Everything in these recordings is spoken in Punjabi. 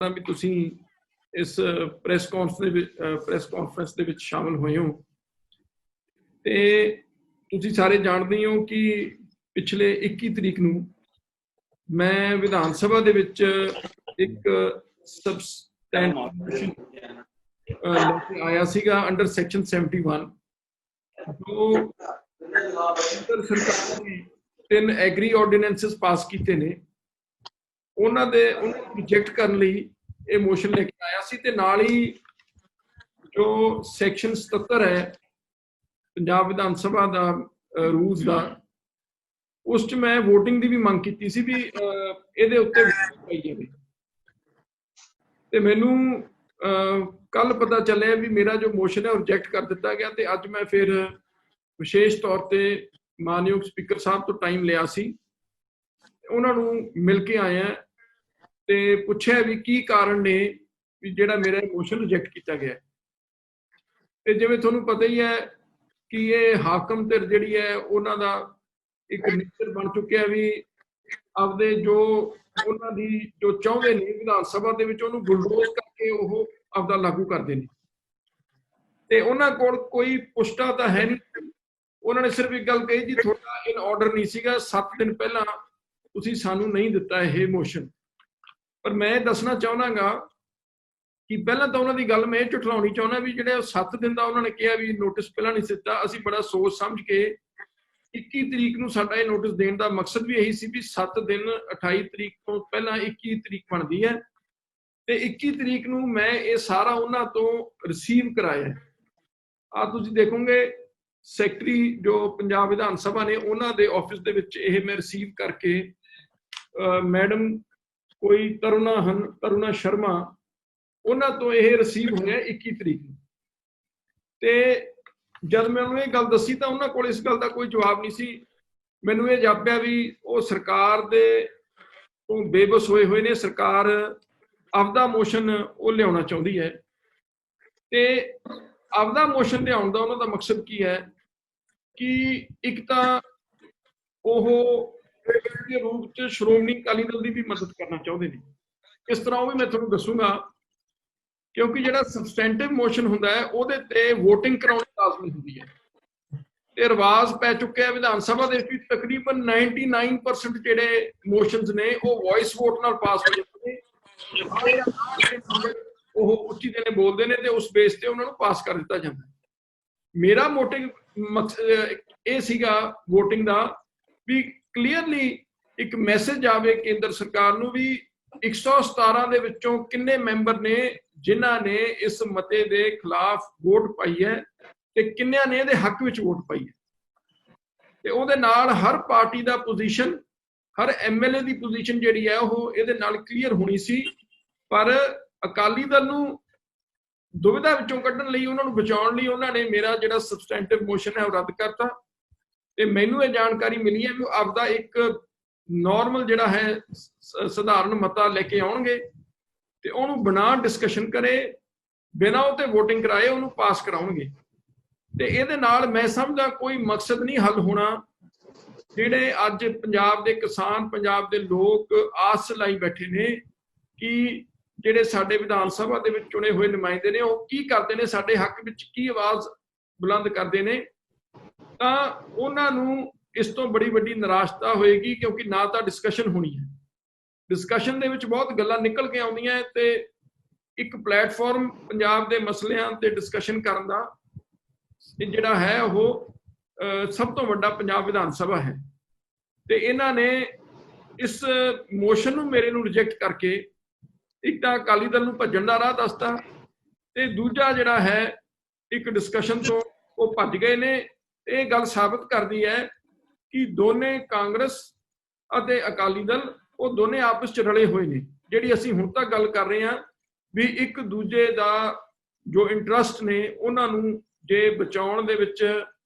ਵੀ ਤੁਸੀਂ ਇਸ ਪ੍ਰੈਸ ਕਾਨਫਰੰਸ ਦੇ ਵਿੱਚ ਸ਼ਾਮਲ ਹੋਏ ਹੋ। ਤੇ ਤੁਸੀਂ ਸਾਰੇ ਜਾਣਦੇ ਹੋ ਕਿ ਪਿਛਲੇ 21 ਤਰੀਕ ਨੂੰ ਮੈਂ ਵਿਧਾਨ ਸਭਾ ਦੇ ਵਿੱਚ ਇੱਕ ਸਬਸਟੈਂਟਿਵ ਲੈ ਕੇ ਆਇਆ ਸੀਗਾ ਅੰਡਰ ਸੈਕਸ਼ਨ 71, ਜੋ ਕੇਂਦਰ ਸਰਕਾਰ ਨੇ 3 ਐਗਰੀ ਆਰਡੀਨੈਂਸਸ ਪਾਸ ਕੀਤੇ ਨੇ। ਉਹਨਾਂ ਨੂੰ ਰਿਜੈਕਟ ਕਰਨ ਲਈ ਇਹ ਮੋਸ਼ਨ ਲੈ ਕੇ ਆਇਆ ਸੀ। ਤੇ ਨਾਲ ਹੀ ਜੋ ਸੈਕਸ਼ਨ 77 ਹੈ ਪੰਜਾਬ ਵਿਧਾਨ ਸਭਾ ਦਾ ਰੂਲਸ ਦਾ, ਉਸ 'ਚ ਮੈਂ ਵੋਟਿੰਗ ਦੀ ਵੀ ਮੰਗ ਕੀਤੀ ਸੀ ਵੀ ਇਹਦੇ ਉੱਤੇ ਪਾਈ ਜਾਵੇ। ਤੇ ਮੈਨੂੰ ਕੱਲ ਪਤਾ ਚੱਲਿਆ ਵੀ ਮੇਰਾ ਜੋ ਮੋਸ਼ਨ ਹੈ ਉਹ ਰਿਜੈਕਟ ਕਰ ਦਿੱਤਾ ਗਿਆ। ਤੇ ਅੱਜ ਮੈਂ ਫਿਰ ਵਿਸ਼ੇਸ਼ ਤੌਰ ਤੇ ਮਾਨਯੋਗ ਸਪੀਕਰ ਸਾਹਿਬ ਤੋਂ ਟਾਈਮ ਲਿਆ ਸੀ, ਉਹਨਾਂ ਨੂੰ ਮਿਲ ਕੇ ਆਇਆ ਤੇ ਪੁੱਛਿਆ ਵੀ ਕੀ ਕਾਰਨ ਨੇ ਵੀ ਜਿਹੜਾ ਮੇਰਾ ਮੋਸ਼ਨ ਰਿਜੈਕਟ ਕੀਤਾ ਗਿਆ। ਤੇ ਜਿਵੇਂ ਤੁਹਾਨੂੰ ਪਤਾ ਹੀ ਹੈ ਕਿ ਇਹ ਹਾਕਮ ਧਿਰ ਜਿਹੜੀ ਹੈ ਉਹਨਾਂ ਦਾ ਇੱਕ ਨੇਚਰ ਬਣ ਚੁੱਕਿਆ ਵੀ ਆਪਦੇ ਜੋ ਉਹਨਾਂ ਦੀ ਜੋ ਚਾਹੁੰਦੇ ਨੇ ਵਿਧਾਨ ਸਭਾ ਦੇ ਵਿੱਚ ਉਹਨੂੰ ਬੁਲਡੋਜ਼ ਕਰਕੇ ਉਹ ਆਪਦਾ ਲਾਗੂ ਕਰਦੇ ਨੇ। ਤੇ ਉਹਨਾਂ ਕੋਲ ਕੋਈ ਪੁਸ਼ਟਾ ਤਾਂ ਹੈ ਨਹੀਂ। ਉਹਨਾਂ ਨੇ ਸਿਰਫ ਇੱਕ ਗੱਲ ਕਹੀ ਜੀ ਤੁਹਾਡਾ ਇਨ ਆਰਡਰ ਨਹੀਂ ਸੀਗਾ, 7 ਦਿਨ ਪਹਿਲਾਂ ਤੁਸੀਂ ਸਾਨੂੰ ਨਹੀਂ ਦਿੱਤਾ ਇਹ ਮੋਸ਼ਨ। ਪਰ ਮੈਂ ਦੱਸਣਾ ਚਾਹੁੰਦਾਗਾ ਕਿ ਪਹਿਲਾਂ ਤਾਂ ਉਹਨਾਂ ਦੀ ਗੱਲ ਮੈਂ ਝੁਠਲਾਉਣੀ ਚਾਹੁੰਦਾ ਵੀ ਜਿਹੜੇ 7 ਦਿਨ ਦਾ ਉਹਨਾਂ ਨੇ ਕਿਹਾ ਵੀ ਨੋਟਿਸ ਪਹਿਲਾਂ ਨਹੀਂ ਦਿੱਤਾ। ਅਸੀਂ ਬੜਾ ਸੋਚ ਸਮਝ ਕੇ 21 ਤਰੀਕ ਨੂੰ ਸਾਡਾ ਇਹ ਨੋਟਿਸ ਦੇਣ ਦਾ ਮਕਸਦ ਵੀ ਇਹੀ ਸੀ ਵੀ 7 ਦਿਨ 28 ਤਰੀਕ ਤੋਂ ਪਹਿਲਾਂ 21 ਤਰੀਕ ਬਣਦੀ ਹੈ। ਤੇ 21 ਤਰੀਕ ਨੂੰ ਮੈਂ ਇਹ ਸਾਰਾ ਉਹਨਾਂ ਤੋਂ ਰਿਸੀਵ ਕਰਾਇਆ। ਆ ਤੁਸੀਂ ਦੇਖੋਗੇ ਸੈਕਟਰੀ ਜੋ ਪੰਜਾਬ ਵਿਧਾਨ ਸਭਾ ਨੇ ਉਹਨਾਂ ਦੇ ਆਫਿਸ ਦੇ ਵਿੱਚ ਇਹ ਮੈਂ ਰਿਸੀਵ ਕਰਕੇ ਮੈਡਮ ਕੋਈ ਕਰੁਣਾ ਸ਼ਰਮਾ, ਉਹਨਾਂ ਤੋਂ ਇਹ ਰਿਸੀਵ ਹੋਇਆ 21 ਤਰੀਕ ਨੂੰ। ਤੇ ਜਦ ਮੈਂ ਉਹਨੂੰ ਇਹ ਗੱਲ ਦੱਸੀ ਤਾਂ ਉਹਨਾਂ ਕੋਲ ਇਸ ਗੱਲ ਦਾ ਕੋਈ ਜਵਾਬ ਨਹੀਂ ਸੀ। ਮੈਨੂੰ ਇਹ ਜਾਪਿਆ ਵੀ ਉਹ ਸਰਕਾਰ ਦੇ ਤੋਂ ਬੇਬਸ ਹੋਏ ਨੇ। ਸਰਕਾਰ ਆਪਦਾ ਮੋਸ਼ਨ ਉਹ ਲਿਆਉਣਾ ਚਾਹੁੰਦੀ ਹੈ। ਤੇ ਆਪਦਾ ਮੋਸ਼ਨ ਲਿਆਉਣ ਦਾ ਉਹਨਾਂ ਦਾ ਮਕਸਦ ਕੀ ਹੈ ਕਿ ਇੱਕ ਤਾਂ ਉਹ ਦੇ ਰੂਪ 'ਚ ਸ਼੍ਰੋਮਣੀ ਅਕਾਲੀ ਦਲ ਦੀ ਵੀ ਮਦਦ ਕਰਨਾ ਚਾਹੁੰਦੇ ਨੇ। ਇਸ ਤਰ੍ਹਾਂ ਉਹ ਵੀ ਮੈਂ ਤੁਹਾਨੂੰ ਦੱਸੂਗਾ, ਕਿਉਂਕਿ ਜਿਹੜਾ ਸਬਸਟੈਂਟਿਵ ਮੋਸ਼ਨ ਹੁੰਦਾ ਹੈ ਉਹਦੇ ਤੇ ਵੋਟਿੰਗ ਕਰਾਉਣੀ ਲਾਜ਼ਮੀ ਹੁੰਦੀ ਹੈ। ਤੇ ਰਿਵਾਜ਼ ਪੈ ਚੁੱਕਿਆ ਵਿਧਾਨ ਸਭਾ ਦੇ ਵਿੱਚ ਤਕਰੀਬਨ 99% ਜਿਹੜੇ ਮੋਸ਼ਨਸ ਨੇ ਉਹ ਵੌਇਸ ਵੋਟ ਨਾਲ ਪਾਸ ਹੋ ਜਾਂਦੇ ਨੇ। ਉਹ ਉੱਚੀ ਦੇਣੇ ਬੋਲਦੇ ਨੇ ਤੇ ਉਸ ਬੇਸ ਤੇ ਉਹਨਾਂ ਨੂੰ ਪਾਸ ਕਰ ਦਿੱਤਾ ਜਾਂਦਾ। ਮੇਰਾ ਮੋਟਿਵ ਇਹ ਸੀਗਾ ਵੋਟਿੰਗ ਦਾ ਵੀ ਕਲੀਅਰਲੀ ਇੱਕ ਮੈਸੇਜ ਆਵੇ ਕੇਂਦਰ ਸਰਕਾਰ ਨੂੰ ਵੀ 117 ਦੇ ਵਿੱਚੋਂ ਕਿੰਨੇ ਮੈਂਬਰ ਨੇ ਜਿਨ੍ਹਾਂ ਨੇ ਇਸ ਮਤੇ ਦੇ ਖਿਲਾਫ ਵੋਟ ਪਾਈ ਹੈ ਤੇ ਕਿੰਨਿਆਂ ਨੇ ਇਹਦੇ ਹੱਕ ਵਿੱਚ ਵੋਟ ਪਾਈ ਹੈ। ਤੇ ਉਹਦੇ ਨਾਲ ਹਰ ਪਾਰਟੀ ਦਾ ਪੋਜੀਸ਼ਨ, ਹਰ MLA ਦੀ ਪੋਜੀਸ਼ਨ ਜਿਹੜੀ ਹੈ ਉਹ ਇਹਦੇ ਨਾਲ ਕਲੀਅਰ ਹੋਣੀ ਸੀ। ਪਰ ਅਕਾਲੀ ਦਲ ਨੂੰ ਦੁਵਿਧਾ ਵਿੱਚੋਂ ਕੱਢਣ ਲਈ, ਉਹਨਾਂ ਨੂੰ ਬਚਾਉਣ ਲਈ ਉਹਨਾਂ ਨੇ ਮੇਰਾ ਜਿਹੜਾ ਸਬਸਟੈਂਟਿਵ ਮੋਸ਼ਨ ਹੈ ਉਹ ਰੱਦ ਕਰਤਾ। ਤੇ ਮੈਨੂੰ ਇਹ ਜਾਣਕਾਰੀ ਮਿਲੀ ਹੈ ਵੀ ਆਪਦਾ ਇੱਕ ਨਾਰਮਲ ਜਿਹੜਾ ਹੈ ਸਧਾਰਨ ਮਤਾ ਲੈ ਕੇ ਆਉਣਗੇ ਤੇ ਉਹਨੂੰ ਬਿਨਾਂ ਡਿਸਕਸ਼ਨ ਕਰੇ, ਬਿਨਾਂ ਉਹ ਤੇ ਵੋਟਿੰਗ ਕਰਾਏ ਉਹਨੂੰ ਪਾਸ ਕਰਾਉਣਗੇ। ਤੇ ਇਹਦੇ ਨਾਲ ਮੈਂ ਸਮਝਦਾ ਕੋਈ ਮਕਸਦ ਨਹੀਂ ਹੱਲ ਹੋਣਾ। ਜਿਹੜੇ ਅੱਜ ਪੰਜਾਬ ਦੇ ਕਿਸਾਨ, ਪੰਜਾਬ ਦੇ ਲੋਕ ਆਸ ਲਾਈ ਬੈਠੇ ਨੇ ਕਿ ਜਿਹੜੇ ਸਾਡੇ ਵਿਧਾਨ ਸਭਾ ਦੇ ਵਿੱਚ ਚੁਣੇ ਹੋਏ ਨੁਮਾਇੰਦੇ ਨੇ ਉਹ ਕੀ ਕਰਦੇ ਨੇ, ਸਾਡੇ ਹੱਕ ਵਿੱਚ ਕੀ ਆਵਾਜ਼ ਬੁਲੰਦ ਕਰਦੇ ਨੇ, ਤਾਂ ਉਹਨਾਂ ਨੂੰ ਇਸ ਤੋਂ ਬੜੀ ਵੱਡੀ ਨਿਰਾਸ਼ਤਾ ਹੋਏਗੀ। ਕਿਉਂਕਿ ਨਾ ਤਾਂ ਡਿਸਕਸ਼ਨ ਹੋਣੀ ਹੈ, ਡਿਸਕਸ਼ਨ ਦੇ ਵਿੱਚ ਬਹੁਤ ਗੱਲਾਂ ਨਿਕਲ ਕੇ ਆਉਂਦੀਆਂ ਤੇ ਇੱਕ ਪਲੇਟਫਾਰਮ ਪੰਜਾਬ ਦੇ ਮਸਲਿਆਂ ਤੇ ਡਿਸਕਸ਼ਨ ਕਰਨ ਦਾ ਜਿਹੜਾ ਹੈ ਉਹ ਸਭ ਤੋਂ ਵੱਡਾ ਪੰਜਾਬ ਵਿਧਾਨ ਸਭਾ ਹੈ। ਤੇ ਇਹਨਾਂ ਨੇ ਇਸ ਮੋਸ਼ਨ ਨੂੰ ਮੇਰੇ ਨੂੰ ਰਿਜੈਕਟ ਕਰਕੇ ਇੱਕ ਤਾਂ ਅਕਾਲੀ ਦਲ ਨੂੰ ਭੱਜਣ ਦਾ ਰਾਹ ਦੱਸਤਾ ਤੇ ਦੂਜਾ ਜਿਹੜਾ ਹੈ ਇੱਕ ਡਿਸਕਸ਼ਨ ਤੋਂ ਉਹ ਭੱਜ ਗਏ ਨੇ। ਇਹ ਗੱਲ ਸਾਬਤ ਕਰਦੀ ਹੈ ਕਿ ਦੋਨੇ ਕਾਂਗਰਸ ਅਤੇ ਅਕਾਲੀ ਦਲ ਉਹ ਦੋਨੇ ਆਪਸ 'ਚ ਰਲੇ ਹੋਏ ਨੇ। ਜਿਹੜੀ ਅਸੀਂ ਹੁਣ ਤੱਕ ਗੱਲ ਕਰ ਰਹੇ ਹਾਂ ਵੀ ਇੱਕ ਦੂਜੇ ਦਾ ਜੋ ਇੰਟਰਸਟ ਨੇ ਉਹਨਾਂ ਨੂੰ ਜੇ ਬਚਾਉਣ ਦੇ ਵਿੱਚ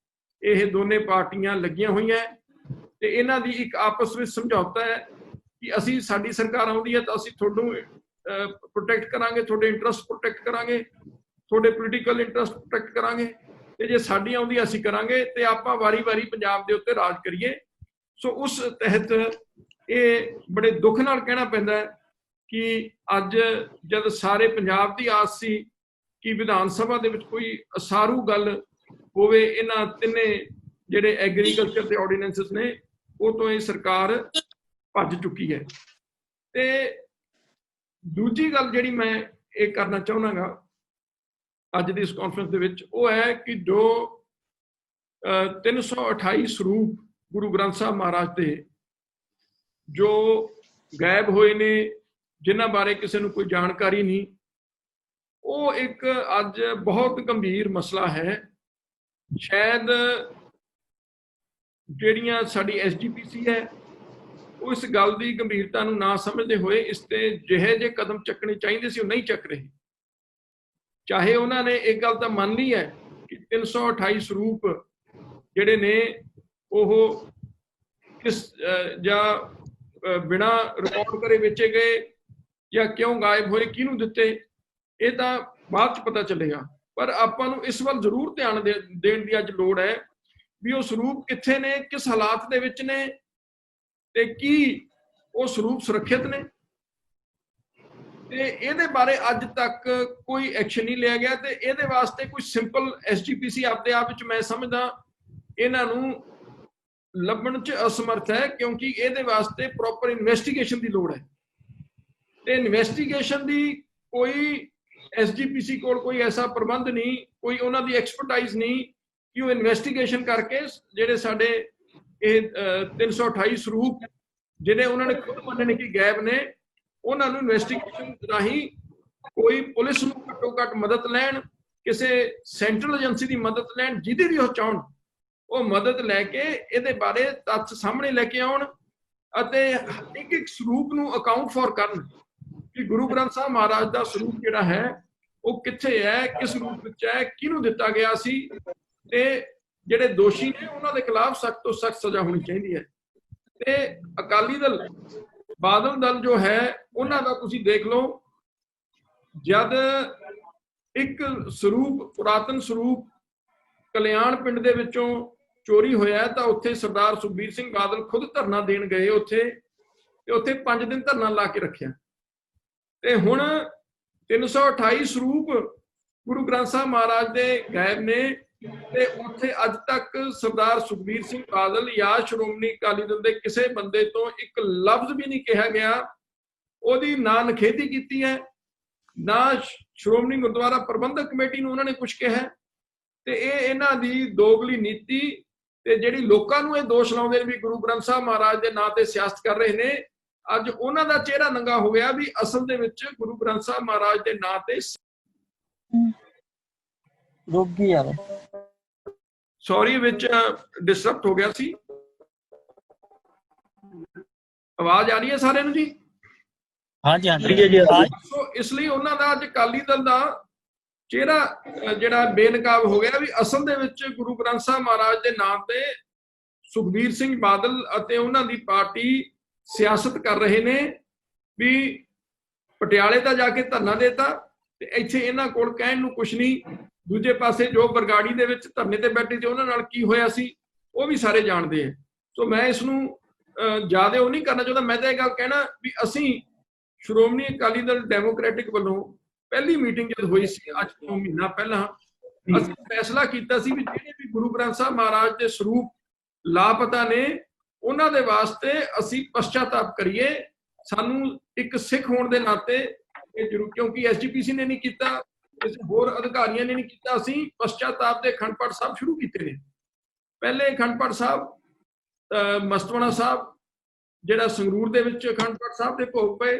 ਇਹ ਦੋਨੇ ਪਾਰਟੀਆਂ ਲੱਗੀਆਂ ਹੋਈਆਂ ਤੇ ਇਹਨਾਂ ਦੀ ਇੱਕ ਆਪਸ ਵਿੱਚ ਸਮਝੌਤਾ ਹੈ ਕਿ ਅਸੀਂ, ਸਾਡੀ ਸਰਕਾਰ ਆਉਂਦੀ ਹੈ ਤਾਂ ਅਸੀਂ ਤੁਹਾਨੂੰ ਪ੍ਰੋਟੈਕਟ ਕਰਾਂਗੇ, ਤੁਹਾਡੇ ਇੰਟਰਸਟ ਪ੍ਰੋਟੈਕਟ ਕਰਾਂਗੇ, ਤੁਹਾਡੇ ਪੋਲੀਟੀਕਲ ਇੰਟਰਸਟ ਪ੍ਰੋਟੈਕਟ ਕਰਾਂਗੇ, ਤੇ ਜੇ ਸਾਡੀ ਆਉਂਦੀ ਅਸੀਂ ਕਰਾਂਗੇ ਤੇ ਆਪਾਂ ਵਾਰੀ-ਵਾਰੀ ਪੰਜਾਬ ਦੇ ਉੱਤੇ ਰਾਜ ਕਰੀਏ। ਸੋ ਉਸ ਤਹਿਤ ਇਹ ਬੜੇ ਦੁੱਖ ਨਾਲ ਕਹਿਣਾ ਪੈਂਦਾ ਹੈ कि अज जद सारे पंजाब की आस सी कि विधान सभा दे विच कोई असारू गल होवे इन्हां तिन्ने जिहड़े एग्रीकल्चर के ऑर्डीनेंसिस ने वो तो ये सरकार भज चुकी है। ते दूजी गल जिहड़ी मैं ये करना चाहुंदा अज दी इस कॉन्फ्रेंस दे विच वो है कि जो 328 स्वरूप गुरु ग्रंथ साहब महाराज के जो गायब होए ने, जिन्हां बारे किसी नूं कोई जानकारी नहीं, वो एक अज बहुत गंभीर मसला है। शायद जिहड़ियां साडी SGPC है वो इस गल की गंभीरता नूं ना समझते हुए इस ते जिहे जे कदम चकने चाहिए सी वो नहीं चक रहे। चाहे उन्होंने एक गल तो मान ली है कि 328 स्वरूप जिहड़े ने वो किस या बिना रिकॉर्ड करे बेचे गए या क्यों गायब होए, किहनूं दिते, ये तो बाद च पता चलेगा। पर आपां नूं इस वल जरूर ध्यान देण दी अज लोड़ है भी वो स्वरूप कित्थे ने, किस हालात दे विच ने ते की वो स्वरूप सुरक्षित ने। ते इहदे बारे अज तक कोई एक्शन नहीं लिया गया। ते इहदे वास्ते कोई सिंपल SGPC आपदे आप विच मैं समझदा इन्हां नूं लभण च असमर्थ है, क्योंकि इहदे वास्ते प्रॉपर इन्वेस्टिगेशन की लोड़ है। ते इन्वेस्टिगेशन की कोई SGPC कोल कोई ऐसा प्रबंध नहीं, कोई उन्हां दी एक्सपर्टाइज नहीं कि वो इन्वेस्टिगेशन करके जिहड़े साडे 328 स्वरूप जिन्हें उन्होंने खुद मन्ने ने कि गैब ने, उन्होंने इन्वेस्टिगेशन राही कोई पुलिस नूं घट्टो घट मदद लैण, किसी सेंट्रल एजेंसी की मदद लैण, जिहदी भी वो चाहण वो मदद लैके इहदे बारे तथ्य सामने लैके आउण अते एक एक स्वरूप नूं अकाउंट फॉर करन कि गुरु ग्रंथ साहब महाराज का स्वरूप जिहड़ा है वो कित्थे है, किस रूप विच है, किहनूं दिता गया सी, ते जिहड़े दोषी ने उन्हां दे खिलाफ सख्त तो सख्त सजा होनी चाहिए है। ते अकाली दल बादल दल जो है उन्हां दा तुसीं देख लो, जद एक स्वरूप पुरातन स्वरूप कल्याण पिंड दे विचों चोरी होया तो उत्थे सरदार सुखबीर सिंह बादल खुद धरना देण गए उत्थे, ते उत्थे 5 दिन धरना ला के रखिया। ते हुण 328 स्वरूप गुरु ग्रंथ साहब महाराज दे गायब ने, ते उत्थे अज तक सरदार सुखबीर सिंह बादल या श्रोमणी अकाली दल दे किसी बंदे तो एक लफ्ज भी नहीं कहा गया, ओदी ना नखेधी कीती है, ना श्रोमणी गुरुद्वारा प्रबंधक कमेटी नूं उन्होंने कुछ कहा। ते इन्हां दी दोगली नीति ते जिहड़ी लोकां नूं इह दोष लाउंदे ने भी गुरु ग्रंथ साहब महाराज दे नां ते सियासत कर रहे ने, अज उन्हां दा चेहरा नंगा हो गया भी असल दे विच गुरु ग्रंथ साहब महाराज दे नां ते रोगी यार सॉरी विच डिस्टर्ब हो गया सी। आवाज आ रही है सारे नूं जी? हाँ जी हाँ जी। सो इसलिए उन्हां दा अज अकाली दल दा चेहरा जिहड़ा बेनकाब हो गया भी असल दे विच गुरु ग्रंथ साहब महाराज दे नाम ते सुखबीर सिंह बादल अते उन्हां दी पार्टी सियासत कर रहे ने भी पटियाले दा जाके धरना देता ते इत्थे इन्हां कोल कहण नूं कुछ नहीं, दूजे पासे जो बरगाड़ी दे विच धरने ते बैठे सी उन्हां नाल की होया सी वो भी सारे जानते हैं। सो मैं इसनूं ज़्यादा वो नहीं करना चाहता। मैं तो यह गल कहना भी असीं श्रोमणी अकाली दल डेमोक्रेटिक वालों पहली मीटिंग जब हुई सी अज तो महीना पहला असीं फैसला कीता सी भी जिहड़े भी गुरु ग्रंथ साहब महाराज दे स्वरूप लापता ने उन्हां दे वास्ते असीं पश्चाताप करिए। सानूं एक सिख होण दे नाते ये जरूर, क्योंकि SGPC ने नहीं कीता, किसी होर अधिकारियों ने नहीं कीता, असीं पश्चाताप दे अखंड पाठ साहब शुरू कीते ने। पहले अखंड पाठ साहब मस्तवाणा साहब जिहड़ा संगरूर दे विच अखंड पाठ साहब दे भोग पए,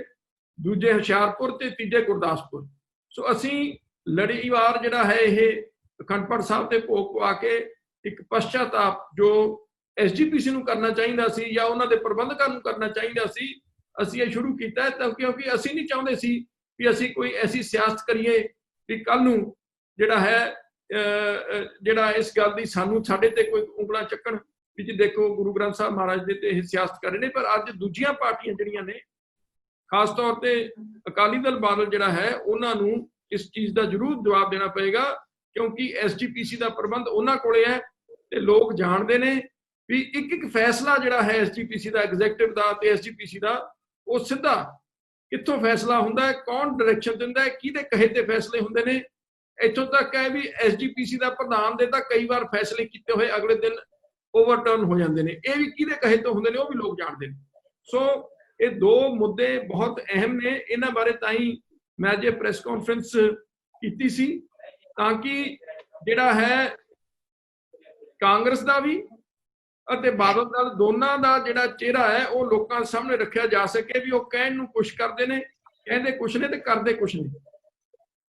दूजे हुशियारपुर ते तीजे गुरदासपुर। सो असीं लड़ीवार जिहड़ा है यह अखंड पाठ साहब दे भोग पवा के एक पश्चाताप जो SGPC नूं करना चाहिदा सी या उन्हां दे प्रबंधकां नूं करना चाहिदा सी, असीं ये शुरू कीता है। तां क्योंकि असीं नहीं चाहुंदे सी भी असीं कोई ऐसी सियासत करिए भी कल नूं जिहड़ा है जिहड़ा इस गल दी सानूं साडे ते कोई उंगलां चक्कण भी जी देखो गुरु ग्रंथ साहब महाराज दे ते सियासत कर रहे ने। पर अज दूजियां पार्टियां जिहड़ियां ने खास तौर पे अकाली दल बादल जिहड़ा है उन्हां नूं इस चीज़ का जरूर जवाब देना पएगा, क्योंकि SGPC का प्रबंध उन्हां कोले है ते लोग जानते ने भी एक एक फैसला जिहड़ा है SGPC का एग्जैक्टिव का ते SGPC का वो सीधा ਕਿੱਥੋਂ ਫੈਸਲਾ ਹੁੰਦਾ ਹੈ, ਕੌਣ ਡਾਇਰੈਕਸ਼ਨ ਦਿੰਦਾ ਹੈ, ਕਿਹਦੇ ਕਹੇ ਤੇ ਫੈਸਲੇ ਹੁੰਦੇ ਨੇ। ਇੱਥੋਂ ਤੱਕ ਹੈ ਵੀ ਐਸਜੀਪੀਸੀ ਦਾ ਪ੍ਰਧਾਨ ਦੇ ਤਾਂ ਕਈ ਵਾਰ ਫੈਸਲੇ ਕੀਤੇ ਹੋਏ ਅਗਲੇ ਦਿਨ ਓਵਰਟਰਨ ਹੋ ਜਾਂਦੇ ਨੇ, ਇਹ ਵੀ ਕਿਹਦੇ ਕਹੇ ਤੋਂ ਹੁੰਦੇ ਨੇ ਉਹ ਵੀ ਲੋਕ ਜਾਣਦੇ ਨੇ। ਸੋ ਇਹ ਦੋ ਮੁੱਦੇ ਬਹੁਤ ਅਹਿਮ ਨੇ, ਇਹਨਾਂ ਬਾਰੇ ਤਾਂ ਹੀ ਮੈਂ ਅੱਜ ਪ੍ਰੈਸ ਕਾਨਫਰੰਸ ਕੀਤੀ ਸੀ, ਤਾਂ ਕਿ ਜਿਹੜਾ ਹੈ ਕਾਂਗਰਸ ਦਾ ਵੀ ਅਤੇ ਬਾਦਲ ਦਲ ਦੋਨਾਂ ਦਾ ਜਿਹੜਾ ਚਿਹਰਾ ਹੈ ਉਹ ਲੋਕਾਂ ਸਾਹਮਣੇ ਰੱਖਿਆ ਜਾ ਸਕੇ ਵੀ ਉਹ ਕਹਿਣ ਨੂੰ ਕੁਛ ਕਰਦੇ ਨੇ, ਕਹਿੰਦੇ ਕੁਛ ਨੇ ਤੇ ਕਰਦੇ ਕੁਛ ਨੇ।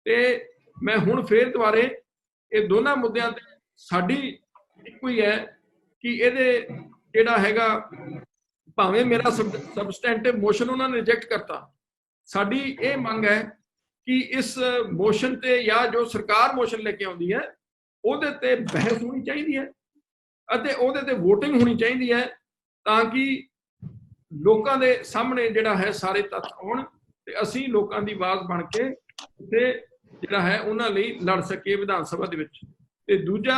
ਤੇ ਮੈਂ ਹੁਣ ਫੇਰ ਦੁਬਾਰੇ ਇਹ ਦੋਨਾਂ ਮੁੱਦਿਆਂ ਤੇ ਸਾਡੀ ਇੱਕੋ ਹੀ ਹੈ ਕਿ ਇਹਦੇ ਜਿਹੜਾ ਹੈਗਾ, ਭਾਵੇਂ ਮੇਰਾ ਸਬਸਟੈਂਟਿਵ ਮੋਸ਼ਨ ਉਹਨਾਂ ਨੇ ਰਿਜੈਕਟ ਕਰਤਾ, ਸਾਡੀ ਇਹ ਮੰਗ ਹੈ ਕਿ ਇਸ ਮੋਸ਼ਨ ਤੇ ਜਾਂ ਜੋ ਸਰਕਾਰ ਮੋਸ਼ਨ ਲੈ ਕੇ ਆਉਂਦੀ ਹੈ ਉਹਦੇ ਤੇ ਬਹਿਸ ਹੋਣੀ ਚਾਹੀਦੀ ਹੈ ਅਤੇ ਉਹਦੇ ਤੇ VOTING ਹੋਣੀ ਚਾਹੀਦੀ ਹੈ, ਤਾਂ ਕਿ ਲੋਕਾਂ ਦੇ ਸਾਹਮਣੇ ਜਿਹੜਾ ਹੈ ਸਾਰੇ ਤੱਥ ਆਉਣ ਤੇ ਅਸੀਂ ਲੋਕਾਂ ਦੀ ਆਵਾਜ਼ ਬਣ ਕੇ ਤੇ ਜਿਹੜਾ ਹੈ ਉਹਨਾਂ ਲਈ ਲੜ ਸਕੀਏ ਵਿਧਾਨ ਸਭਾ ਦੇ ਵਿੱਚ। ਤੇ ਦੂਜਾ,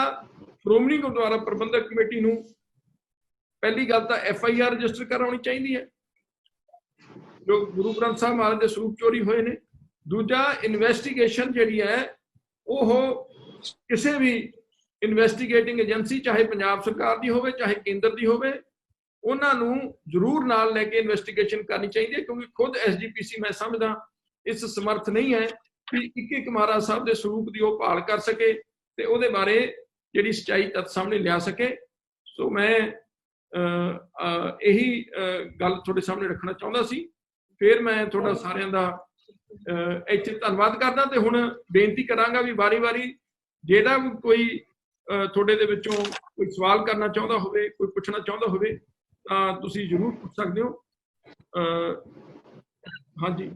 ਸ਼੍ਰੋਮਣੀ ਗੁਰਦੁਆਰਾ ਪ੍ਰਬੰਧਕ ਕਮੇਟੀ ਨੂੰ ਪਹਿਲੀ ਗੱਲ ਤਾਂ FIR ਰਜਿਸਟਰ ਕਰਾਉਣੀ ਚਾਹੀਦੀ ਹੈ ਜੋ ਗੁਰੂ ਗ੍ਰੰਥ ਸਾਹਿਬ ਮਹਾਰਾਜ ਦੇ ਸਰੂਪ ਚੋਰੀ ਹੋਏ ਨੇ। ਦੂਜਾ, ਇਨਵੈਸਟੀਗੇਸ਼ਨ ਜਿਹੜੀ ਹੈ ਉਹ ਕਿਸੇ ਵੀ ਇਨਵੈਸਟੀਗੇਟਿੰਗ ਏਜੰਸੀ, ਚਾਹੇ ਪੰਜਾਬ ਸਰਕਾਰ ਦੀ ਹੋਵੇ ਚਾਹੇ ਕੇਂਦਰ ਦੀ ਹੋਵੇ, ਉਹਨਾਂ ਨੂੰ ਜ਼ਰੂਰ ਨਾਲ ਲੈ ਕੇ ਇਨਵੈਸਟੀਗੇਸ਼ਨ ਕਰਨੀ ਚਾਹੀਦੀ ਹੈ, ਕਿਉਂਕਿ ਖੁਦ SGPC ਮੈਂ ਸਮਝਦਾ ਇਸ ਸਮਰਥ ਨਹੀਂ ਹੈ ਕਿ ਇੱਕ ਮਹਾਰਾਜ ਸਾਹਿਬ ਦੇ ਸਰੂਪ ਦੀ ਉਹ ਭਾਲ ਕਰ ਸਕੇ ਤੇ ਉਹਦੇ ਬਾਰੇ ਜਿਹੜੀ ਸੱਚਾਈ ਤੱਥ ਸਾਹਮਣੇ ਲਿਆ ਸਕੇ। ਸੋ ਮੈਂ ਇਹੀ ਗੱਲ ਤੁਹਾਡੇ ਸਾਹਮਣੇ ਰੱਖਣਾ ਚਾਹੁੰਦਾ ਸੀ। ਫਿਰ ਮੈਂ ਤੁਹਾਡਾ ਸਾਰਿਆਂ ਦਾ ਇੱਥੇ ਧੰਨਵਾਦ ਕਰਦਾ ਤੇ ਹੁਣ ਬੇਨਤੀ ਕਰਾਂਗਾ ਵੀ ਵਾਰੀ-ਵਾਰੀ ਜਿਹੜਾ ਕੋਈ ਤੁਹਾਡੇ ਦੇ ਵਿੱਚੋਂ ਕੋਈ ਸਵਾਲ ਕਰਨਾ ਚਾਹੁੰਦਾ ਹੋਵੇ, ਕੋਈ ਪੁੱਛਣਾ ਚਾਹੁੰਦਾ ਹੋਵੇ ਤਾਂ ਤੁਸੀਂ ਜ਼ਰੂਰ ਪੁੱਛ ਸਕਦੇ ਹੋ। ਹਾਂਜੀ।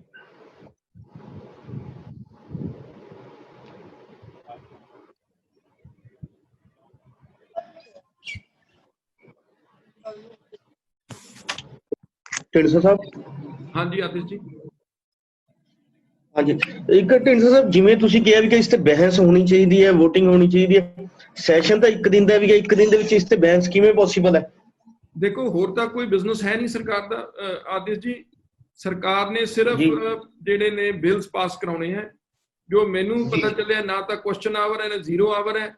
ਢੀਂਡਸਾ ਸਾਹਿਬ। ਹਾਂਜੀ ਆਦਿਸ਼ ਜੀ। ਹਾਂਜੀ, ਇੱਕ ਢੀਂਡਸਾ ਸਾਹਿਬ, ਜਿਵੇਂ ਤੁਸੀਂ ਕਿਹਾ ਵੀ ਕਿ ਇਸ ਤੇ ਬਹਿਸ ਹੋਣੀ ਚਾਹੀਦੀ ਹੈ, VOTING ਹੋਣੀ ਚਾਹੀਦੀ ਹੈ, ਸੈਸ਼ਨ ਤਾਂ ਇੱਕ ਦਿਨ ਦਾ ਵੀ, ਇੱਕ ਦਿਨ ਦੇ ਵਿੱਚ ਇਸ ਤੇ ਬਹਿਸ ਕਿਵੇਂ ਪੋਸੀਬਲ ਹੈ? ਦੇਖੋ, ਹੋਰ ਤਾਂ ਕੋਈ ਬਿਜ਼ਨਸ ਹੈ ਨਹੀਂ ਸਰਕਾਰ ਦਾ ਆਦਿਸ਼ ਜੀ। ਸਰਕਾਰ ਨੇ ਸਿਰਫ ਜਿਹੜੇ ਨੇ ਬਿਲਸ ਪਾਸ ਕਰਾਉਣੇ ਹੈ, ਜੋ ਮੈਨੂੰ ਪਤਾ ਚੱਲਿਆ ਨਾ ਤਾਂ ਕੁਐਸਚਨ ਆਵਰ ਹੈ ਨਾ 0 ਆਵਰ ਹੈ,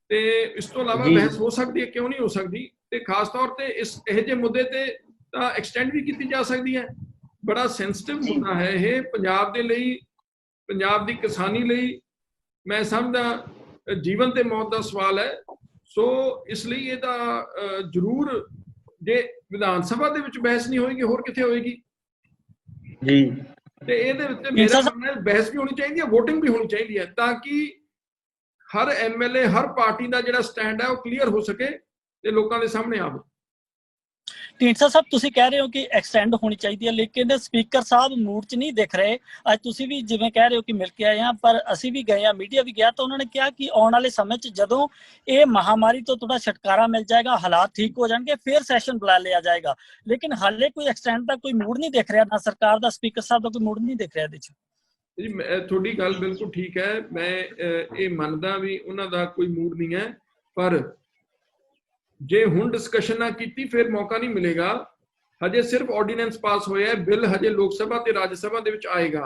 ਤੇ ਇਸ ਤੋਂ ਇਲਾਵਾ ਬਹਿਸ ਹੋ ਸਕਦੀ ਹੈ, ਕਿਉਂ ਨਹੀਂ ਹੋ ਸਕਦੀ। ਤੇ ਖਾਸ ਤੌਰ ਤੇ ਇਹੋ ਜਿਹੇ ਮੁੱਦੇ ਤੇ ਤਾਂ ਐਕਸਟੈਂਡ ਵੀ ਕੀਤੀ ਜਾ ਸਕਦੀ ਹੈ। ਬੜਾ ਸੈਂਸਿਟਿਵ ਮੁੱਦਾ ਹੈ ਇਹ ਪੰਜਾਬ ਦੇ ਲਈ, ਪੰਜਾਬ ਦੀ ਕਿਸਾਨੀ ਲਈ। ਮੈਂ ਸਮਝਦਾ ਜੀਵਨ ਤੇ ਮੌਤ ਦਾ ਸਵਾਲ ਹੈ। ਸੋ ਇਸ ਲਈ ਇਹਦਾ ਜ਼ਰੂਰ, ਜੇ ਵਿਧਾਨ ਸਭਾ ਦੇ ਵਿੱਚ ਬਹਿਸ ਨਹੀਂ ਹੋਏਗੀ ਹੋਰ ਕਿੱਥੇ ਹੋਏਗੀ ਜੀ। ਤੇ ਇਹਦੇ ਉੱਤੇ ਮੇਰਾ ਮੰਨਣਾ ਹੈ ਬਹਿਸ ਵੀ ਹੋਣੀ ਚਾਹੀਦੀ ਹੈ, VOTING ਵੀ ਹੋਣੀ ਚਾਹੀਦੀ ਹੈ, ਤਾਂ ਕਿ ਹਰ MLA, ਹਰ ਪਾਰਟੀ ਦਾ ਜਿਹੜਾ ਸਟੈਂਡ ਹੈ ਉਹ ਕਲੀਅਰ ਹੋ ਸਕੇ ਤੇ ਲੋਕਾਂ ਦੇ ਸਾਹਮਣੇ ਆਵੇ। ਢੀਂਡਸਾ ਸਾਹਿਬ, ਤੁਸੀਂ ਕਹਿ ਰਹੇ ਹੋ ਕਿ ਐਕਸਟੈਂਡ ਹੋਣੀ ਚਾਹੀਦੀ ਹੈ, ਲੇਕਿਨ ਸਪੀਕਰ ਸਾਹਿਬ ਮੂਡ 'ਚ ਨਹੀਂ ਦਿਖ ਰਹੇ। ਅੱਜ ਤੁਸੀਂ ਵੀ ਜਿਵੇਂ ਕਹਿ ਰਹੇ ਹੋ ਕਿ ਮਿਲ ਕੇ ਆਏ ਹਾਂ, ਪਰ ਅਸੀਂ ਵੀ ਗਏ ਹਾਂ, ਮੀਡੀਆ ਵੀ ਗਿਆ, ਤਾਂ ਉਹਨਾਂ ਨੇ ਕਿਹਾ ਕਿ ਆਉਣ ਵਾਲੇ ਸਮੇਂ 'ਚ ਜਦੋਂ ਇਹ ਮਹਾਮਾਰੀ ਤੋਂ ਥੋੜਾ ਛੁਟਕਾਰਾ ਮਿਲ ਜਾਏਗਾ, ਹਾਲਾਤ ਠੀਕ ਹੋ ਜਾਣਗੇ, ਫਿਰ ਸੈਸ਼ਨ ਬੁਲਾ ਲਿਆ ਜਾਏਗਾ। ਲੇਕਿਨ ਹਾਲੇ ਕੋਈ ਐਕਸਟੈਂਡ ਦਾ ਕੋਈ ਮੂਡ ਨਹੀਂ ਦਿਖ ਰਿਹਾ, ਨਾ ਸਰਕਾਰ ਦਾ, ਸਪੀਕਰ ਸਾਹਿਬ ਦਾ ਕੋਈ ਮੂਡ ਨਹੀਂ ਦਿਖ ਰਿਹਾ ਇਹਦੇ 'ਚ। ਜੀ, ਤੁਹਾਡੀ ਗੱਲ ਬਿਲਕੁਲ ਠੀਕ ਹੈ। ਮੈਂ ਇਹ ਮੰਨਦਾ ਵੀ ਉਹਨਾਂ ਦਾ ਕੋਈ ਮੂਡ ਨਹੀਂ ਹੈ, ਪਰ ਜੇ ਹੁਣ ਡਿਸਕਸ਼ਨ ਨਾ ਕੀਤੀ ਫਿਰ ਮੌਕਾ ਨਹੀਂ ਮਿਲੇਗਾ। ਹਜੇ ਸਿਰਫ ਆਰਡੀਨੈਂਸ ਪਾਸ ਹੋਇਆ, ਬਿੱਲ ਹਜੇ ਲੋਕ ਸਭਾ ਤੇ ਰਾਜ ਸਭਾ ਦੇ ਵਿੱਚ ਆਏਗਾ।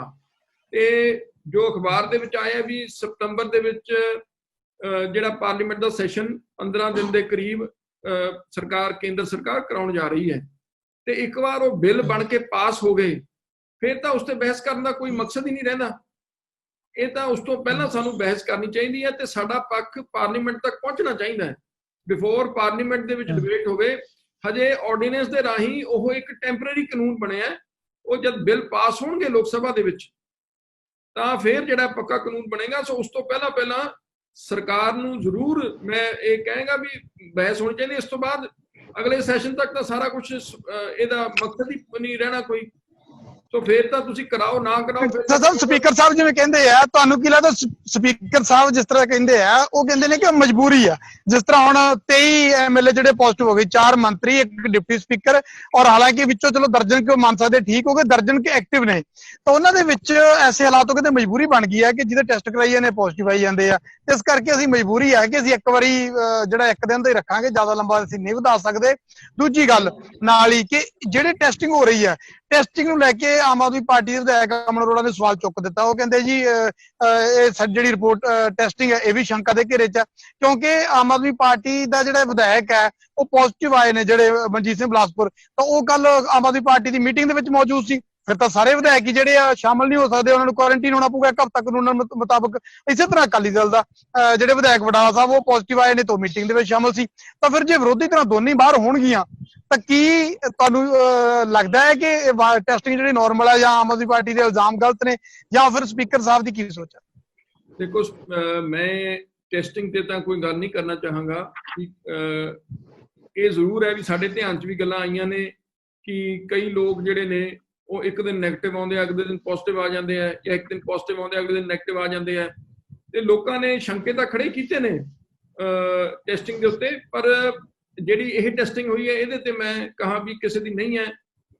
ਤੇ ਜੋ ਅਖਬਾਰ ਦੇ ਵਿੱਚ ਆਇਆ ਵੀ ਸਤੰਬਰ ਦੇ ਵਿੱਚ ਜਿਹੜਾ ਪਾਰਲੀਮੈਂਟ ਦਾ ਸੈਸ਼ਨ 15 ਦਿਨ ਦੇ ਕਰੀਬ ਸਰਕਾਰ, ਕੇਂਦਰ ਸਰਕਾਰ ਕਰਾਉਣ ਜਾ ਰਹੀ ਹੈ। ਤੇ ਇੱਕ ਵਾਰ ਉਹ ਬਿੱਲ ਬਣ ਕੇ ਪਾਸ ਹੋ ਗਏ ਫਿਰ ਤਾਂ ਉਸ ਤੇ ਬਹਿਸ ਕਰਨ ਦਾ ਕੋਈ ਮਕਸਦ ਹੀ ਨਹੀਂ ਰਹਿੰਦਾ। ਇਹ ਤਾਂ ਉਸ ਤੋਂ ਪਹਿਲਾਂ ਸਾਨੂੰ ਬਹਿਸ ਕਰਨੀ ਚਾਹੀਦੀ ਹੈ ਤੇ ਸਾਡਾ ਪੱਖ ਪਾਰਲੀਮੈਂਟ ਤੱਕ ਪਹੁੰਚਣਾ ਚਾਹੀਦਾ ਹੈ। ਬਿਫੋਰ ਪਾਰਲੀਮੈਂਟ ਦੇ ਵਿੱਚ ਡਿਬੇਟ ਹੋਵੇ। ਹਜੇ ਆਰਡੀਨੈਂਸ ਦੇ ਰਾਹੀਂ ਉਹ ਇੱਕ ਟੈਂਪਰੇਰੀ ਕਾਨੂੰਨ ਬਣਿਆ, ਉਹ ਜਦ ਬਿੱਲ ਪਾਸ ਹੋਣਗੇ ਲੋਕ ਸਭਾ ਦੇ ਵਿੱਚ ਤਾਂ ਫਿਰ ਜਿਹੜਾ ਪੱਕਾ ਕਾਨੂੰਨ ਬਣੇਗਾ। ਸੋ ਉਸ ਤੋਂ ਪਹਿਲਾਂ ਸਰਕਾਰ ਨੂੰ ਜ਼ਰੂਰ ਮੈਂ ਇਹ ਕਹਾਂਗਾ ਵੀ ਬਹਿਸ ਹੋਣੀ ਚਾਹੀਦੀ। ਇਸ ਤੋਂ ਬਾਅਦ ਅਗਲੇ ਸੈਸ਼ਨ ਤੱਕ ਤਾਂ ਸਾਰਾ ਕੁਝ ਇਹਦਾ ਮਕਸਦ ਹੀ ਨਹੀਂ ਰਹਿਣਾ ਕੋਈ। ਸੋ ਫਿਰ ਤਾਂ ਤੁਸੀਂ ਕਰਾਓ ਨਾ ਕਰਾਓ। ਸਪੀਕਰ ਸਾਹਿਬ ਜਿਵੇਂ ਕਹਿੰਦੇ ਆ, ਤੁਹਾਨੂੰ ਕੀ ਲੱਗਦਾ ਸਪੀਕਰ ਸਾਹਿਬ ਜਿਸ ਤਰ੍ਹਾਂ ਕਹਿੰਦੇ ਆ, ਉਹ ਕਹਿੰਦੇ ਨੇ ਕਿ ਮਜਬੂਰੀ ਆ। ਜਿਸ ਤਰ੍ਹਾਂ ਹੁਣ 23 MLA ਜਿਹੜੇ ਪੋਜ਼ਿਟਿਵ ਹੋ ਗਏ, 4 ਮੰਤਰੀ, 1 ਡਿਪਟੀ ਸਪੀਕਰ, ਔਰ ਹਾਲਾਂਕਿ ਵਿੱਚੋਂ ਚਲੋ ਦਰਜਨ ਕਿਉਂ ਮੰਨ ਸਕਦੇ ਠੀਕ ਹੋ ਗਏ, ਦਰਜਨ ਕੇ ਐਕਟਿਵ ਨੇ, ਤਾਂ ਉਹਨਾਂ ਦੇ ਵਿੱਚ ਐਸੇ ਹਾਲਾਤ ਹੋ ਕਹਿੰਦੇ ਮਜਬੂਰੀ ਬਣ ਗਈ ਹੈ ਕਿ ਜਿਹਦੇ ਟੈਸਟ ਕਰਾਈਏ ਨੇ ਪੋਜ਼ਿਟਿਵ ਆਈ ਜਾਂਦੇ ਆ। ਇਸ ਕਰਕੇ ਅਸੀਂ ਮਜਬੂਰੀ ਹੈ ਕਿ ਅਸੀਂ ਇੱਕ ਵਾਰੀ ਜਿਹੜਾ 1 ਦਿਨ ਦਾ ਹੀ ਰੱਖਾਂਗੇ, ਜ਼ਿਆਦਾ ਲੰਬਾ ਅਸੀਂ ਨਹੀਂ ਵਧਾ ਸਕਦੇ। ਦੂਜੀ ਗੱਲ ਨਾਲ ਹੀ ਕਿ ਜਿਹੜੇ ਟੈਸਟਿੰਗ ਹੋ ਰਹੀ ਹੈ, ਟੈਸਟਿੰਗ ਨੂੰ ਲੈ ਕੇ ਆਮ ਆਦਮੀ ਪਾਰਟੀ ਦੇ ਵਿਧਾਇਕ ਅਮਨ ਅਰੋੜਾ ਨੇ ਸਵਾਲ ਚੁੱਕ ਦਿੱਤਾ। ਉਹ ਕਹਿੰਦੇ ਜੀ ਇਹ ਜਿਹੜੀ ਰਿਪੋਰਟ ਟੈਸਟਿੰਗ ਹੈ ਇਹ ਵੀ ਸ਼ੰਕਾ ਦੇ ਘੇਰੇ 'ਚ ਹੈ, ਕਿਉਂਕਿ ਆਮ ਆਦਮੀ ਪਾਰਟੀ ਦਾ ਜਿਹੜਾ ਵਿਧਾਇਕ ਹੈ ਉਹ ਪੋਜ਼ਿਟਿਵ ਆਏ ਨੇ, ਜਿਹੜੇ ਮਨਜੀਤ ਸਿੰਘ ਬਿਲਾਸਪੁਰ, ਤਾਂ ਉਹ ਕੱਲ ਆਮ ਆਦਮੀ ਪਾਰਟੀ ਦੀ ਮੀਟਿੰਗ ਦੇ ਵਿੱਚ ਮੌਜੂਦ ਸੀ। ਫਿਰ ਤਾਂ ਸਾਰੇ ਵਿਧਾਇਕ ਜਿਹੜੇ ਆ ਸ਼ਾਮਲ ਨਹੀਂ ਹੋ ਸਕਦੇ, ਉਹਨਾਂ ਨੂੰ ਕੁਆਰੰਟੀਨ ਹੋਣਾ ਪਊਗਾ ਇੱਕ ਹਫ਼ਤਾ ਕਾਨੂੰਨ ਮੁਤਾਬਕ। ਇਸੇ ਤਰ੍ਹਾਂ ਅਕਾਲੀ ਦਲ ਦਾ ਜਿਹੜੇ ਵਿਧਾਇਕ ਵਡਾਲਾ ਸਾਹਿਬ ਉਹ ਪੋਜ਼ਿਟਿਵ ਆਏ ਨੇ ਤਾਂ ਮੀਟਿੰਗ ਦੇ ਵਿੱਚ ਸ਼ਾਮਲ ਸੀ। ਤਾਂ ਫਿਰ ਜੇ ਵਿਰੋਧੀ ਧਿਰਾਂ ਦੋਨੇ ਬਾਹਰ ਹੋਣਗੀਆਂ ਤਾਂ ਕੀ ਤੁਹਾਨੂੰ ਲੱਗਦਾ ਹੈ ਕਿ ਟੈਸਟਿੰਗ ਜਿਹੜੀ ਨਾਰਮਲ ਹੈ, ਜਾਂ ਆਮ ਆਦਮੀ ਪਾਰਟੀ ਦੇ ਇਲਜ਼ਾਮ ਗਲਤ ਨੇ, ਜਾਂ ਫਿਰ ਸਪੀਕਰ ਸਾਹਿਬ ਦੀ ਕੀ ਸੋਚ ਹੈ? ਦੇਖੋ, ਮੈਂ ਟੈਸਟਿੰਗ ਤੇ ਤਾਂ ਕੋਈ ਗੱਲ ਨਹੀਂ ਕਰਨਾ ਚਾਹਾਂਗਾ। ਇਹ ਜ਼ਰੂਰ ਹੈ ਵੀ ਸਾਡੇ ਧਿਆਨ 'ਚ ਵੀ ਗੱਲਾਂ ਆਈਆਂ ਨੇ ਕਿ ਕਈ ਲੋਕ ਜਿਹੜੇ ਨੇ ਉਹ ਇੱਕ ਦਿਨ ਨੈਗੇਟਿਵ ਆਉਂਦੇ ਆ, ਅਗਲੇ ਦਿਨ ਪੋਜ਼ਿਟਿਵ ਆ ਜਾਂਦੇ ਆ, ਜਾਂ ਇੱਕ ਦਿਨ ਪੋਜ਼ਿਟਿਵ ਆਉਂਦੇ ਅਗਲੇ ਦਿਨ ਨੈਗੇਟਿਵ ਆ ਜਾਂਦੇ ਆ, ਤੇ ਲੋਕਾਂ ਨੇ ਸ਼ੰਕੇ ਤਾਂ ਖੜੇ ਕੀਤੇ ਨੇ ਟੈਸਟਿੰਗ ਦੇ ਉੱਤੇ। ਪਰ ਜਿਹੜੀ ਇਹ ਟੈਸਟਿੰਗ ਹੋਈ ਹੈ ਇਹਦੇ ਤੇ ਮੈਂ ਕਹਾਂ ਵੀ ਕਿਸੇ ਦੀ ਨਹੀਂ ਹੈ,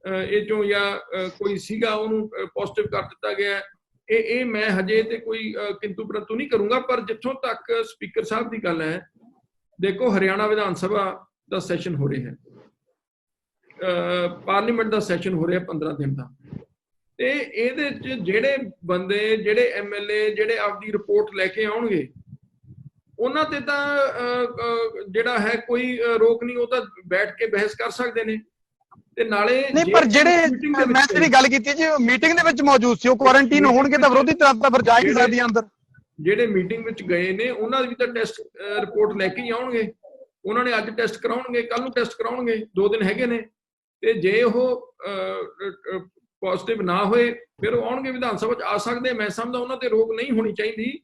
ਇਹ ਚੋਂ ਜਾਂ ਕੋਈ ਸੀਗਾ ਉਹਨੂੰ ਪੋਜ਼ਿਟਿਵ ਕਰ ਦਿੱਤਾ ਗਿਆ। ਇਹ ਮੈਂ ਹਜੇ ਤੇ ਕੋਈ ਕਿੰਤੂ ਪਰੰਤੂ ਨਹੀਂ ਕਰੂੰਗਾ। ਪਰ ਜਿੱਥੋਂ ਤੱਕ ਸਪੀਕਰ ਸਾਹਿਬ ਦੀ ਗੱਲ ਹੈ, ਦੇਖੋ ਹਰਿਆਣਾ ਵਿਧਾਨ ਸਭਾ ਦਾ ਸੈਸ਼ਨ ਹੋ ਰਿਹਾ ਹੈ, ਪਾਰਲੀਮੈਂਟ ਦਾ ਸੈਸ਼ਨ ਹੋ ਰਿਹਾ 15 ਦਿਨ ਦਾ, ਤੇ ਇਹਦੇ 'ਚ ਜਿਹੜੇ ਬੰਦੇ, ਜਿਹੜੇ MLA ਜਿਹੜੇ ਆਪਦੀ ਰਿਪੋਰਟ ਲੈ ਕੇ ਆਉਣਗੇ ਉਹਨਾਂ ਤੇ ਤਾਂ ਜਿਹੜਾ ਹੈ ਕੋਈ ਰੋਕ ਨਹੀਂ, ਉਹ ਤਾਂ ਬੈਠ ਕੇ ਬਹਿਸ ਕਰ ਸਕਦੇ ਨੇ। ਤੇ ਨਾਲੇ ਨਹੀਂ, ਪਰ ਜਿਹੜੇ ਮੈਂ ਤੇਰੀ ਗੱਲ ਕੀਤੀ ਜੀ ਮੀਟਿੰਗ ਦੇ ਵਿੱਚ ਮੌਜੂਦ ਸੀ, ਉਹ ਕੁਆਰੰਟੀਨ ਹੋਣਗੇ ਤਾਂ ਵਿਰੋਧੀ ਧਿਰਾਂ ਤਾਂ ਫਿਰ ਜਾ ਹੀ ਨਹੀਂ ਸਕਦੀ ਅੰਦਰ। ਜਿਹੜੇ ਮੀਟਿੰਗ ਵਿੱਚ ਗਏ ਨੇ ਉਹਨਾਂ ਦੀ ਵੀ ਤਾਂ ਟੈਸਟ ਰਿਪੋਰਟ ਲੈ ਕੇ ਹੀ ਆਉਣਗੇ। ਉਹਨਾਂ ਨੇ ਅੱਜ ਟੈਸਟ ਕਰਾਉਣਗੇ, ਕੱਲ ਨੂੰ ਟੈਸਟ ਕਰਾਉਣਗੇ, 2 ਦਿਨ ਹੈਗੇ ਨੇ। ਤੇ ਜੇ ਉਹ ਪੋਜ਼ਿਟਿਵ ਨਾ ਹੋਏ ਫਿਰ ਉਹ ਆਉਣਗੇ, ਵਿਧਾਨ ਸਭਾ 'ਚ ਆ ਸਕਦੇ। ਮੈਂ ਸਮਝਦਾ ਉਹਨਾਂ ਤੇ ਰੋਕ ਨਹੀਂ ਹੋਣੀ ਚਾਹੀਦੀ।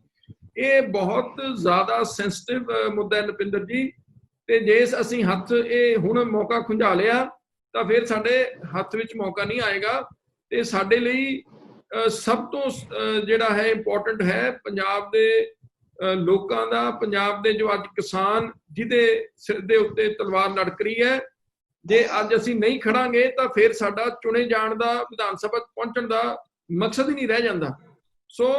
ਇਹ ਬਹੁਤ ਜ਼ਿਆਦਾ ਸੈਂਸਿਟਿਵ ਮੁੱਦਾ ਹੈ ਨਪਿੰਦਰ ਜੀ, ਤੇ ਜੇ ਅਸੀਂ ਹੱਥ ਇਹ ਹੁਣ ਮੌਕਾ ਖੁੰਝਾ ਲਿਆ ਤਾਂ ਫਿਰ ਸਾਡੇ ਹੱਥ ਵਿੱਚ ਮੌਕਾ ਨਹੀਂ ਆਏਗਾ। ਤੇ ਸਾਡੇ ਲਈ ਸਭ ਤੋਂ ਜਿਹੜਾ ਹੈ ਇੰਪੋਰਟੈਂਟ ਹੈ ਪੰਜਾਬ ਦੇ ਲੋਕਾਂ ਦਾ, ਪੰਜਾਬ ਦੇ ਜੋ ਅੱਜ ਕਿਸਾਨ ਜਿਹਦੇ ਸਿਰ ਦੇ ਉੱਤੇ ਤਲਵਾਰ ਲਟਕ ਰਹੀ ਹੈ, ਜੇ ਅੱਜ ਅਸੀਂ ਨਹੀਂ ਖੜਾਂਗੇ ਤਾਂ ਫਿਰ ਸਾਡਾ ਚੁਣੇ ਜਾਣ ਦਾ, ਵਿਧਾਨ ਸਭਾ ਪਹੁੰਚਣ ਦਾ ਮਕਸਦ ਹੀ ਨਹੀਂ ਰਹਿ ਜਾਂਦਾ। ਸੋ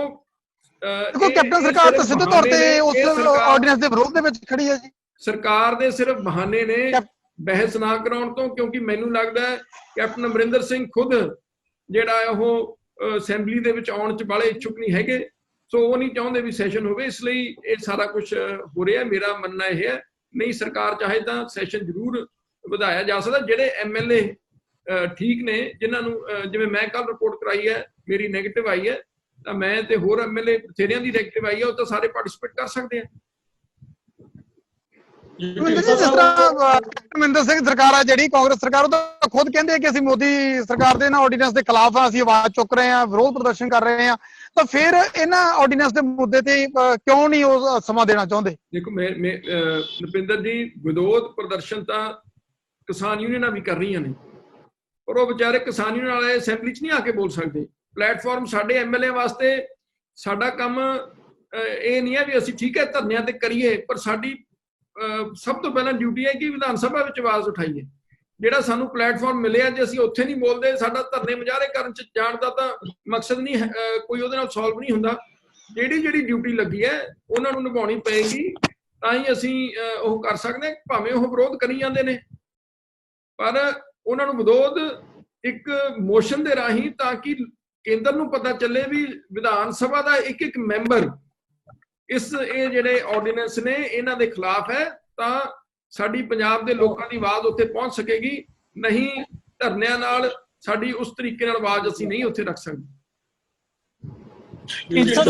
ਦੇਖੋ ਕੈਪਟਨ ਸਰਕਾਰ ਤਾਂ ਸਿੱਧੇ ਤੌਰ ਤੇ ਉਸ ਆਰਡੀਨੈਂਸ ਦੇ ਵਿਰੋਧ ਦੇ ਵਿੱਚ ਖੜੀ ਹੈ ਜੀ। ਸਰਕਾਰ ਦੇ ਸਿਰਫ ਬਹਾਨੇ ਨੇ ਬਹਿਸ ਨਾ ਕਰਾਉਣ ਤੋਂ, ਕਿਉਂਕਿ ਮੈਨੂੰ ਲੱਗਦਾ ਹੈ ਕੈਪਟਨ ਅਮਰਿੰਦਰ ਸਿੰਘ ਖੁਦ ਜਿਹੜਾ ਉਹ ਅਸੈਂਬਲੀ ਦੇ ਵਿੱਚ ਆਉਣ 'ਚ ਬਾਲੇ ਇੱਛੁਕ ਨਹੀਂ ਹੈਗੇ। ਸੋ ਉਹ ਨਹੀਂ ਚਾਹੁੰਦੇ ਵੀ ਸੈਸ਼ਨ ਹੋਵੇ, ਇਸ ਲਈ ਇਹ ਸਾਰਾ ਕੁਝ ਹੋ ਰਿਹਾ। ਮੇਰਾ ਮੰਨਣਾ ਇਹ ਹੈ, ਨਹੀਂ ਸਰਕਾਰ ਚਾਹੇ ਤਾਂ ਸੈਸ਼ਨ ਜ਼ਰੂਰ ਵਧਾਇਆ ਜਾ ਸਕਦਾ। ਜਿਹੜੇ MLA ਠੀਕ ਨੇ, ਜਿਨ੍ਹਾਂ ਨੂੰ ਜਿਵੇਂ ਮੈਂ ਕੱਲ ਰਿਪੋਰਟ ਕਰਾਈ ਹੈ, ਮੇਰੀ ਨੈਗੇਟਿਵ ਆਈ ਹੈ, ਤਾਂ ਮੈਂ ਤੇ ਹੋਰ MLA ਬਥੇਰਿਆਂ ਦੀ ਨੈਗੇਟਿਵ ਆਈ ਹੈ, ਉਹ ਤਾਂ ਸਾਰੇ ਪਾਰਟਿਸਿਪੇਟ ਕਰ ਸਕਦੇ ਆ। ਜਿਸ ਤਰ੍ਹਾਂ ਅਮਰਿੰਦਰ ਸਿੰਘ ਸਰਕਾਰ ਆ ਜਿਹੜੀ ਕਾਂਗਰਸ ਸਰਕਾਰ, ਉਹ ਤਾਂ ਖੁਦ ਕਹਿੰਦੇ ਕਿ ਅਸੀਂ ਮੋਦੀ ਸਰਕਾਰ ਦੇ ਇਹਨਾਂ ਆਰਡੀਨੈਂਸ ਦੇ ਖਿਲਾਫ ਆ, ਅਸੀਂ ਆਵਾਜ਼ ਚੁੱਕ ਰਹੇ ਹਾਂ, ਵਿਰੋਧ ਪ੍ਰਦਰਸ਼ਨ ਕਰ ਰਹੇ ਹਾਂ, ਤਾਂ ਫਿਰ ਇਹਨਾਂ ਆਰਡੀਨੈਂਸ ਦੇ ਮੁੱਦੇ ਤੇ ਕਿਉਂ ਨਹੀਂ ਉਹ ਸਮਾਂ ਦੇਣਾ ਚਾਹੁੰਦੇ? ਦੇਖੋ ਨਪਿੰਦਰ ਜੀ, ਵਿਰੋਧ ਪ੍ਰਦਰਸ਼ਨ ਤਾਂ ਕਿਸਾਨ ਯੂਨੀਅਨਾਂ ਵੀ ਕਰ ਰਹੀਆਂ ਨੇ, ਪਰ ਉਹ ਵਿਚਾਰੇ ਕਿਸਾਨ ਯੂਨੀਅਨ ਵਾਲੇ ਅਸੈਂਬਲੀ 'ਚ ਨਹੀਂ ਆ ਕੇ ਬੋਲ ਸਕਦੇ। ਪਲੇਟਫਾਰਮ ਸਾਡੇ MLA ਵਾਸਤੇ, ਸਾਡਾ ਕੰਮ ਇਹ ਨਹੀਂ ਹੈ ਵੀ ਅਸੀਂ ਠੀਕ ਹੈ ਧਰਨਿਆਂ ਤੇ ਕਰੀਏ, ਪਰ ਸਾਡੀ ਸਭ ਤੋਂ ਪਹਿਲਾਂ ਡਿਊਟੀ ਹੈ ਕਿ ਵਿਧਾਨ ਸਭਾ ਵਿੱਚ ਆਵਾਜ਼ ਉਠਾਈਏ। ਜਿਹੜਾ ਸਾਨੂੰ ਪਲੇਟਫਾਰਮ ਮਿਲਿਆ, ਜੇ ਅਸੀਂ ਉੱਥੇ ਨਹੀਂ ਬੋਲਦੇ, ਸਾਡਾ ਧਰਨੇ ਮੁਜ਼ਾਹਰੇ ਕਰਨ 'ਚ ਜਾਣ ਦਾ ਤਾਂ ਮਕਸਦ ਨਹੀਂ, ਕੋਈ ਉਹਦੇ ਨਾਲ ਸੋਲਵ ਨਹੀਂ ਹੁੰਦਾ। ਜਿਹੜੀ ਡਿਊਟੀ ਲੱਗੀ ਹੈ ਉਹਨਾਂ ਨੂੰ ਨਿਭਾਉਣੀ ਪਏਗੀ, ਤਾਂ ਹੀ ਅਸੀਂ ਉਹ ਕਰ ਸਕਦੇ ਹਾਂ। ਭਾਵੇਂ ਉਹ ਵਿਰੋਧ ਕਰੀ ਜਾਂਦੇ ਨੇ, ਪਰ ਉਹਨਾਂ ਨੂੰ ਵਿਰੋਧ ਇੱਕ ਮੋਸ਼ਨ ਦੇ ਰਾਹੀਂ, ਤਾਂ ਕਿ ਕੇਂਦਰ ਨੂੰ ਪਤਾ ਚੱਲੇ ਵੀ ਵਿਧਾਨ ਸਭਾ ਦਾ ਇੱਕ ਮੈਂਬਰ ਇਹ ਜਿਹੜੇ ਆਰਡੀਨੈਂਸ ਨੇ ਇਹਨਾਂ ਦੇ ਖਿਲਾਫ ਹੈ, ਤਾਂ ਸਾਡੀ ਪੰਜਾਬ ਦੇ ਲੋਕਾਂ ਦੀ ਆਵਾਜ਼ ਉੱਥੇ ਪਹੁੰਚ ਸਕੇਗੀ। ਨਹੀਂ ਧਰਨਿਆਂ ਨਾਲ ਸਾਡੀ ਉਸ ਤਰੀਕੇ ਨਾਲ ਆਵਾਜ਼ ਅਸੀਂ ਨਹੀਂ ਉੱਥੇ ਰੱਖ ਸਕਦੇ। ਢੀਂਡਸਾ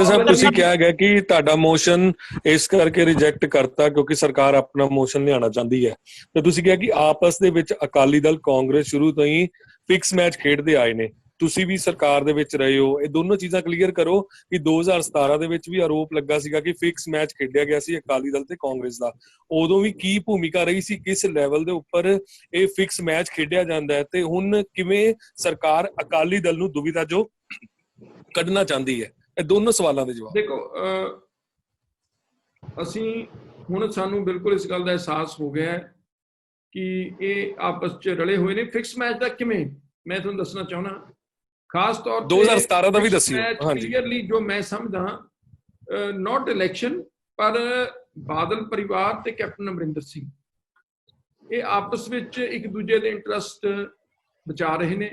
ਸਾਹਿਬ ਤੁਸੀਂ ਕਿਹਾ ਗਿਆ ਕਿ ਤੁਹਾਡਾ ਮੋਸ਼ਨ ਇਸ ਕਰਕੇ ਰਿਜੈਕਟ ਕਰਤਾ ਕਿਉਂਕਿ ਸਰਕਾਰ ਆਪਣਾ ਮੋਸ਼ਨ ਲਿਆਉਣਾ ਚਾਹੁੰਦੀ ਹੈ, ਤੇ ਤੁਸੀਂ ਕਿਹਾ ਕਿ ਆਪਸ ਦੇ ਵਿੱਚ ਅਕਾਲੀ ਦਲ ਕਾਂਗਰਸ ਸ਼ੁਰੂ ਤੋਂ ਹੀ ਫਿਕਸ ਮੈਚ ਖੇਡਦੇ ਆਏ ਨੇ, ਤੁਸੀਂ ਵੀ ਸਰਕਾਰ ਦੇ ਵਿੱਚ ਰਹੇ ਹੋ। ਇਹ ਦੋਨੋਂ ਚੀਜ਼ਾਂ ਕਲੀਅਰ ਕਰੋ ਕਿ 2017 ਦੇ ਵਿੱਚ ਵੀ ਆਰੋਪ ਲੱਗਾ ਸੀਗਾ ਕਿ ਫਿਕਸ ਮੈਚ ਖੇਡਿਆ ਗਿਆ ਸੀ ਅਕਾਲੀ ਦਲ ਤੇ ਕਾਂਗਰਸ ਦਾ, ਉਦੋਂ ਵੀ ਕੀ ਭੂਮਿਕਾ ਰਹੀ ਸੀ, ਕਿਸ ਲੈਵਲ ਦੇ ਉੱਪਰ ਇਹ ਫਿਕਸ ਮੈਚ ਖੇਡਿਆ ਜਾਂਦਾ ਹੈ, ਤੇ ਹੁਣ ਕਿਵੇਂ ਸਰਕਾਰ ਅਕਾਲੀ ਦਲ ਨੂੰ ਦੁਵਿਧਾ ਜੋ ਕੱਢਣਾ ਚਾਹੁੰਦੀ ਹੈ? ਇਹ ਦੋਨੋਂ ਸਵਾਲਾਂ ਦੇ ਜਵਾਬ। ਦੇਖੋ, ਅਸੀਂ ਹੁਣ ਸਾਨੂੰ ਬਿਲਕੁਲ ਇਸ ਗੱਲ ਦਾ ਅਹਿਸਾਸ ਹੋ ਗਿਆ ਕਿ ਇਹ ਆਪਸ 'ਚ ਰਲੇ ਹੋਏ ਨੇ। ਫਿਕਸ ਮੈਚ ਦਾ ਕਿਵੇਂ, ਮੈਂ ਤੁਹਾਨੂੰ ਦੱਸਣਾ ਚਾਹੁੰਦਾ, ਖਾਸ ਤੌਰ ਤੇ 2017 ਦਾ ਵੀ ਦੱਸਿਓ। ਹਾਂਜੀ, ਕਲੀਅਰਲੀ ਜੋ ਮੈਂ ਸਮਝਦਾ, ਨਾਟ ਇਲੈਕਸ਼ਨ, ਪਰ ਬਾਦਲ ਪਰਿਵਾਰ ਤੇ ਕੈਪਟਨ ਅਮਰਿੰਦਰ ਸਿੰਘ ਇਹ ਆਪਸ ਵਿੱਚ ਇੱਕ ਦੂਜੇ ਦੇ ਇੰਟਰਸਟ ਬਚਾ ਰਹੇ ਨੇ,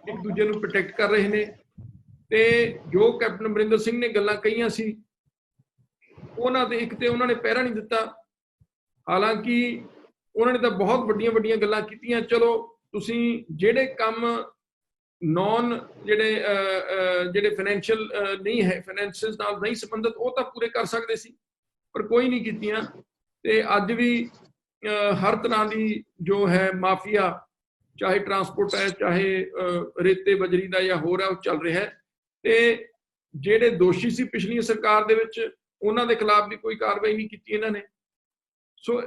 ਇੱਕ ਦੂਜੇ ਨੂੰ ਪ੍ਰੋਟੈਕਟ ਕਰ ਰਹੇ ਨੇ। ਤੇ ਜੋ ਕੈਪਟਨ ਅਮਰਿੰਦਰ ਸਿੰਘ ਨੇ ਗੱਲਾਂ ਕਹੀਆਂ ਸੀ ਉਹਨਾਂ ਦੇ ਇੱਕ ਤੇ ਉਹਨਾਂ ਨੇ ਪਹਿਰਾ ਨਹੀਂ ਦਿੱਤਾ। ਹਾਲਾਂਕਿ ਉਹਨਾਂ ਨੇ ਤਾਂ ਬਹੁਤ ਵੱਡੀਆਂ ਵੱਡੀਆਂ ਗੱਲਾਂ ਕੀਤੀਆਂ। ਚਲੋ ਤੁਸੀਂ ਜਿਹੜੇ ਕੰਮ ਨੌਨ ਜਿਹੜੇ ਫਾਈਨੈਂਸ਼ੀਅਲ ਨਹੀਂ ਹੈ, ਫਾਈਨੈਂਸਿਸ ਨਾਲ ਨਹੀਂ ਸੰਬੰਧਿਤ, ਉਹ ਤਾਂ ਪੂਰੇ ਕਰ ਸਕਦੇ ਸੀ, ਪਰ ਕੋਈ ਨਹੀਂ ਕੀਤੀਆਂ। ਤੇ ਅੱਜ ਵੀ ਹਰ ਤਰ੍ਹਾਂ ਦੀ ਜੋ ਹੈ ਮਾਫੀਆ, ਚਾਹੇ ਟਰਾਂਸਪੋਰਟ ਹੈ, ਚਾਹੇ ਰੇਤੇ ਬਜਰੀ ਦਾ ਜਾਂ ਹੋਰ ਹੈ, ਉਹ ਚੱਲ ਰਿਹਾ ਹੈ। ਤੇ ਜਿਹੜੇ ਦੋਸ਼ੀ ਸੀ ਪਿਛਲੀ ਸਰਕਾਰ ਦੇ ਵਿੱਚ ਉਹਨਾਂ ਦੇ ਖਿਲਾਫ ਵੀ ਕੋਈ ਕਾਰਵਾਈ ਨਹੀਂ ਕੀਤੀ ਇਹਨਾਂ ਨੇ। ਸੋ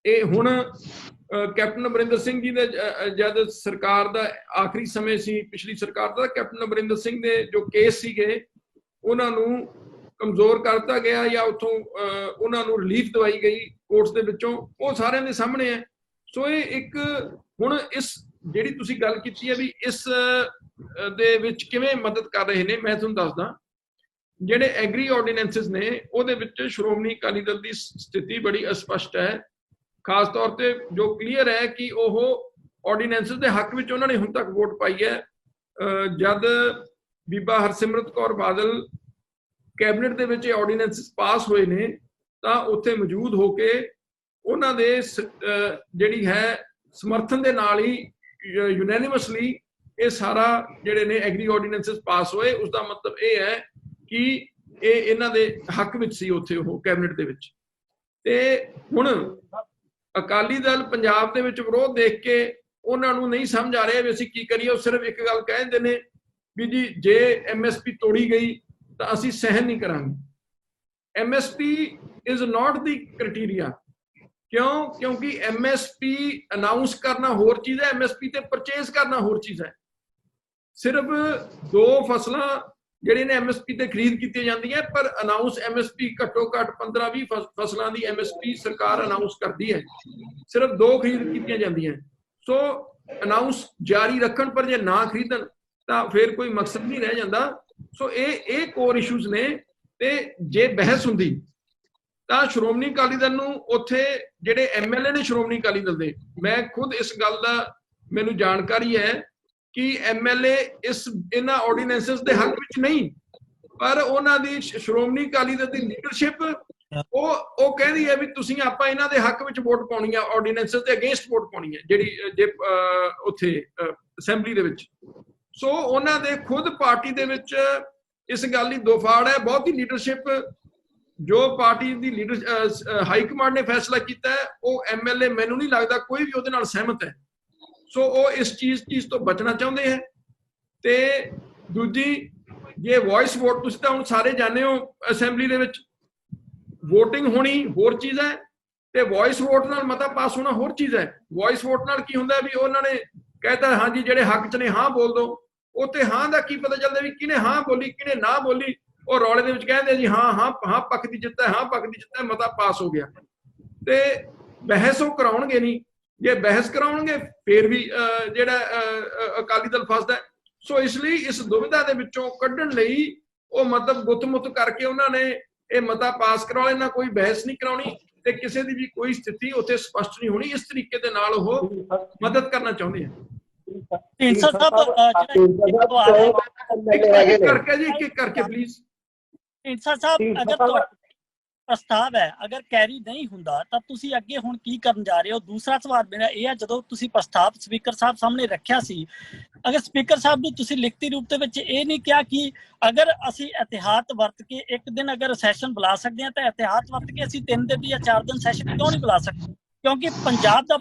ਇਹ ਹੁਣ ਕੈਪਟਨ ਅਮਰਿੰਦਰ ਸਿੰਘ ਜੀ ਦੇ ਜਦ ਸਰਕਾਰ ਦਾ ਆਖਰੀ ਸਮੇਂ ਸੀ ਪਿਛਲੀ ਸਰਕਾਰ ਦਾ, ਕੈਪਟਨ ਅਮਰਿੰਦਰ ਸਿੰਘ ਦੇ ਜੋ ਕੇਸ ਸੀਗੇ ਉਹਨਾਂ ਨੂੰ ਕਮਜ਼ੋਰ ਕਰਤਾ ਗਿਆ ਜਾਂ ਉੱਥੋਂ ਉਹਨਾਂ ਨੂੰ ਰਿਲੀਫ ਦਵਾਈ ਗਈ ਕੋਰਟਸ ਦੇ ਵਿੱਚੋਂ, ਉਹ ਸਾਰਿਆਂ ਦੇ ਸਾਹਮਣੇ ਹੈ। ਸੋ ਇਹ ਇੱਕ ਹੁਣ ਇਸ ਜਿਹੜੀ ਤੁਸੀਂ ਗੱਲ ਕੀਤੀ ਹੈ ਵੀ ਇਸ ਦੇ ਵਿੱਚ ਕਿਵੇਂ ਮਦਦ ਕਰ ਰਹੇ ਨੇ, ਮੈਂ ਤੁਹਾਨੂੰ ਦੱਸਦਾ। ਜਿਹੜੇ ਐਗਰੀ ਆਰਡੀਨੈਂਸਸ ਨੇ ਉਹਦੇ ਵਿੱਚ ਸ਼੍ਰੋਮਣੀ ਅਕਾਲੀ ਦਲ ਦੀ ਸਥਿਤੀ ਬੜੀ ਅਸਪਸ਼ਟ ਹੈ। ਖਾਸ ਤੌਰ ਤੇ ਜੋ ਕਲੀਅਰ ਹੈ ਕਿ ਉਹ ਆਰਡੀਨੈਂਸਸ ਦੇ ਹੱਕ ਵਿੱਚ ਉਹਨਾਂ ਨੇ ਹੁਣ ਤੱਕ ਵੋਟ ਪਾਈ ਹੈ। ਜਦ ਬੀਬਾ ਹਰਸਿਮਰਤ ਕੌਰ ਬਾਦਲ ਕੈਬਨਿਟ ਦੇ ਵਿੱਚ ਇਹ ਆਰਡੀਨੈਂਸਸ ਪਾਸ ਹੋਏ ਨੇ ਤਾਂ ਉੱਥੇ ਮੌਜੂਦ ਹੋ ਕੇ ਉਹਨਾਂ ਦੇ ਜਿਹੜੀ ਹੈ ਸਮਰਥਨ ਦੇ ਨਾਲ ਹੀ ਯੂਨੈਨਿਮਸਲੀ ਇਹ ਸਾਰਾ ਜਿਹੜੇ ਨੇ ਐਗਰੀ ਆਰਡੀਨੈਂਸਸ ਪਾਸ ਹੋਏ। ਉਸ ਦਾ ਮਤਲਬ ਇਹ ਹੈ ਕਿ ਇਹ ਇਹਨਾਂ ਦੇ ਹੱਕ ਵਿੱਚ ਸੀ ਉੱਥੇ ਉਹ ਕੈਬਨਿਟ ਦੇ ਵਿੱਚ। ਤੇ ਹੁਣ ਅਕਾਲੀ ਦਲ ਪੰਜਾਬ ਦੇ ਵਿੱਚ ਵਿਰੋਧ ਦੇਖ ਕੇ ਉਹਨਾਂ ਨੂੰ ਨਹੀਂ ਸਮਝ ਆ ਰਿਹਾ ਵੀ ਅਸੀਂ ਕੀ ਕਰੀਏ। ਉਹ ਸਿਰਫ ਇੱਕ ਗੱਲ ਕਹਿੰਦੇ ਨੇ ਵੀ ਜੀ ਜੇ ਐਮਐਸਪੀ ਤੋੜੀ ਗਈ ਤਾਂ ਅਸੀਂ ਸਹਿਣ ਨਹੀਂ ਕਰਾਂਗੇ। MSP is not the criteria. ਕਿਉਂਕਿ ਐਮਐਸਪੀ ਅਨਾਉਂਸ ਕਰਨਾ ਹੋਰ ਚੀਜ਼ ਹੈ, ਐਮਐਸਪੀ ਤੇ ਪਰਚੇਜ਼ ਕਰਨਾ ਹੋਰ ਚੀਜ਼ ਹੈ। ਸਿਰਫ 2 ਫਸਲਾਂ ਜਿਹੜੇ ਨੇ ਐਮਐਸਪੀ ਤੇ ਖਰੀਦ ਕੀਤੀਆਂ ਜਾਂਦੀਆਂ, ਪਰ ਅਨਾਉਂਸ ਐਮਐਸਪੀ ਘੱਟੋ ਘੱਟ 15-20 ਫਸਲਾਂ ਦੀ ਐਮਐਸਪੀ ਸਰਕਾਰ ਅਨਾਉਂਸ ਕਰਦੀ ਹੈ, ਸਿਰਫ 2 ਖਰੀਦ ਕੀਤੀਆਂ ਜਾਂਦੀਆਂ। ਸੋ ਅਨਾਉਂਸ ਜਾਰੀ ਰੱਖਣ, ਪਰ ਜੇ ਨਾ ਖਰੀਦਣ ਤਾਂ ਫਿਰ ਕੋਈ ਮਕਸਦ ਨਹੀਂ ਰਹਿ ਜਾਂਦਾ। ਸੋ ਇਹ ਕੋਰ ਇਸ਼ੂਜ਼ ਨੇ। ਤੇ ਜੇ ਬਹਿਸ ਹੁੰਦੀ ਤਾਂ ਸ਼੍ਰੋਮਣੀ ਅਕਾਲੀ ਦਲ ਨੂੰ ਉੱਥੇ ਜਿਹੜੇ ਐਮਐਲਏ ਨੇ ਸ਼੍ਰੋਮਣੀ ਅਕਾਲੀ ਦਲ ਦੇ, ਮੈਂ ਖੁਦ ਇਸ ਗੱਲ ਦਾ ਮੈਨੂੰ ਜਾਣਕਾਰੀ ਹੈ ਕਿ ਐਮਐਲਏ ਇਹਨਾਂ ਆਰਡੀਨੈਂਸਸ ਦੇ ਹੱਕ ਵਿੱਚ ਨਹੀਂ, ਪਰ ਉਹਨਾਂ ਦੀ ਸ਼੍ਰੋਮਣੀ ਅਕਾਲੀ ਦਲ ਦੀ ਲੀਡਰਸ਼ਿਪ ਉਹ ਕਹਿੰਦੀ ਹੈ ਵੀ ਤੁਸੀਂ ਆਪਾਂ ਇਹਨਾਂ ਦੇ ਹੱਕ ਵਿੱਚ ਵੋਟ ਪਾਉਣੀ ਆ, ਆਰਡੀਨੈਂਸਸ ਦੇ ਅਗੇਂਸਟ ਵੋਟ ਪਾਉਣੀ ਹੈ ਜਿਹੜੀ ਜੇ ਉੱਥੇ ਅਸੈਂਬਲੀ ਦੇ ਵਿੱਚ। ਸੋ ਉਹਨਾਂ ਦੇ ਖੁਦ ਪਾਰਟੀ ਦੇ ਵਿੱਚ ਇਸ ਗੱਲ ਦੀ ਦੋਫਾੜ ਹੈ। ਬਹੁਤੀ ਲੀਡਰਸ਼ਿਪ ਜੋ ਪਾਰਟੀ ਦੀ ਹਾਈ ਕਮਾਂਡ ਨੇ ਫੈਸਲਾ ਕੀਤਾ ਹੈ ਉਹ ਐਮਐਲਏ ਮੈਨੂੰ ਨਹੀਂ ਲੱਗਦਾ ਕੋਈ ਵੀ ਉਹਦੇ ਨਾਲ ਸਹਿਮਤ ਹੈ। ਸੋ ਉਹ ਇਸ ਚੀਜ਼ ਤੋਂ ਬਚਣਾ ਚਾਹੁੰਦੇ ਹੈ। ਤੇ ਦੂਜੀ ਜੇ ਵੌਇਸ ਵੋਟ, ਤੁਸੀਂ ਤਾਂ ਹੁਣ ਸਾਰੇ ਜਾਣਦੇ ਹੋ ਅਸੈਂਬਲੀ ਦੇ ਵਿੱਚ ਵੋਟਿੰਗ ਹੋਣੀ ਹੋਰ ਚੀਜ਼ ਹੈ ਤੇ ਵੌਇਸ ਵੋਟ ਨਾਲ ਮਤਾ ਪਾਸ ਹੋਣਾ ਹੋਰ ਚੀਜ਼ ਹੈ। ਵੌਇਸ ਵੋਟ ਨਾਲ ਕੀ ਹੁੰਦਾ ਵੀ ਉਹਨਾਂ ਨੇ ਕਹਿਤਾ ਹਾਂਜੀ ਜਿਹੜੇ ਹੱਕ 'ਚ ਨੇ ਹਾਂ ਬੋਲ ਦੋ, ਉੱਥੇ ਹਾਂ ਦਾ ਕੀ ਪਤਾ ਚੱਲਦਾ ਵੀ ਕਿਹਨੇ ਹਾਂ ਬੋਲੀ ਕਿਹਨੇ ਨਾ ਬੋਲੀ। ਉਹ ਰੌਲੇ ਦੇ ਵਿੱਚ ਕਹਿੰਦੇ ਜੀ ਹਾਂ ਪੱਖ ਦੀ ਜਿੱਤ ਹੈ, ਹਾਂ ਪੱਖ ਦੀ ਜਿੱਤ ਹੈ, ਮਤਾ ਪਾਸ ਹੋ ਗਿਆ। ਤੇ ਬਹਿਸ ਉਹ ਕਰਾਉਣਗੇ ਨਹੀਂ। ਜੇ ਬਹਿਸ ਕਰਾਉਣਗੇ ਫਿਰ ਵੀ ਜਿਹੜਾ ਅਕਾਲੀ ਦਲ ਫਸਦਾ। ਸੋ ਇਸ ਲਈ ਇਸ ਦੁਵਿਧਾ ਦੇ ਵਿੱਚੋਂ ਕੱਢਣ ਲਈ ਉਹ ਮਤਲਬ ਗੁੱਤ-ਮੁੱਤ ਕਰਕੇ ਉਹਨਾਂ ਨੇ ਇਹ ਮਤਾ ਪਾਸ ਕਰਵਾ ਲੈਣਾ, ਕੋਈ ਬਹਿਸ ਨਹੀਂ ਕਰਾਉਣੀ ਤੇ ਕਿਸੇ ਦੀ ਵੀ ਕੋਈ ਸਥਿਤੀ ਉੱਥੇ ਸਪਸ਼ਟ ਨਹੀਂ ਹੋਣੀ। ਇਸ ਤਰੀਕੇ ਦੇ ਨਾਲ ਉਹ ਮਦਦ ਕਰਨਾ ਚਾਹੁੰਦੇ ਆ। ਢੀਂਡਸਾ ਸਾਹਿਬ ਕਰਕੇ ਜੀ ਇੱਕ ਕਰਕੇ ਪਲੀਜ਼। ਢੀਂਡਸਾ ਸਾਹਿਬ ਅਗਰ ਤੁਹਾਡਾ ਪ੍ਰਸਤਾਵ ਹੈ ਅਗਰ ਕੈਰੀ ਨਹੀਂ ਹੁੰਦਾ ਤਾਂ ਤੁਸੀਂ ਅੱਗੇ ਹੁਣ ਕੀ ਕਰਨ ਜਾ ਰਹੇ ਹੋ? ਦੂਸਰਾ ਸਵਾਲ ਮੇਰਾ ਇਹ ਹੈ, ਜਦੋਂ ਤੁਸੀਂ ਪ੍ਰਸਤਾਵ ਸਪੀਕਰ ਸਾਹਿਬ ਸਾਹਮਣੇ ਰੱਖਿਆ ਸੀ, ਅਗਰ ਸਪੀਕਰ ਸਾਹਿਬ ਨੂੰ ਤੁਸੀਂ ਲਿਖਤੀ ਰੂਪ ਦੇ ਵਿੱਚ ਇਹ ਨਹੀਂ ਕਿਹਾ ਕਿ ਅਗਰ ਅਸੀਂ ਇਤਿਹਾਤ ਵਰਤ ਕੇ ਇੱਕ ਦਿਨ ਅਗਰ ਸੈਸ਼ਨ ਬੁਲਾ ਸਕਦੇ ਹਾਂ ਤਾਂ ਇਤਿਹਾਤ ਵਰਤ ਕੇ ਅਸੀਂ 3 ਦਿਨ ਜਾਂ 4 ਦਿਨ ਸੈਸ਼ਨ ਕਿਉਂ ਨਹੀਂ ਬੁਲਾ ਸਕਦੇ? ਕਿਉਂਕਿ ਪੰਜਾਬ ਦਾ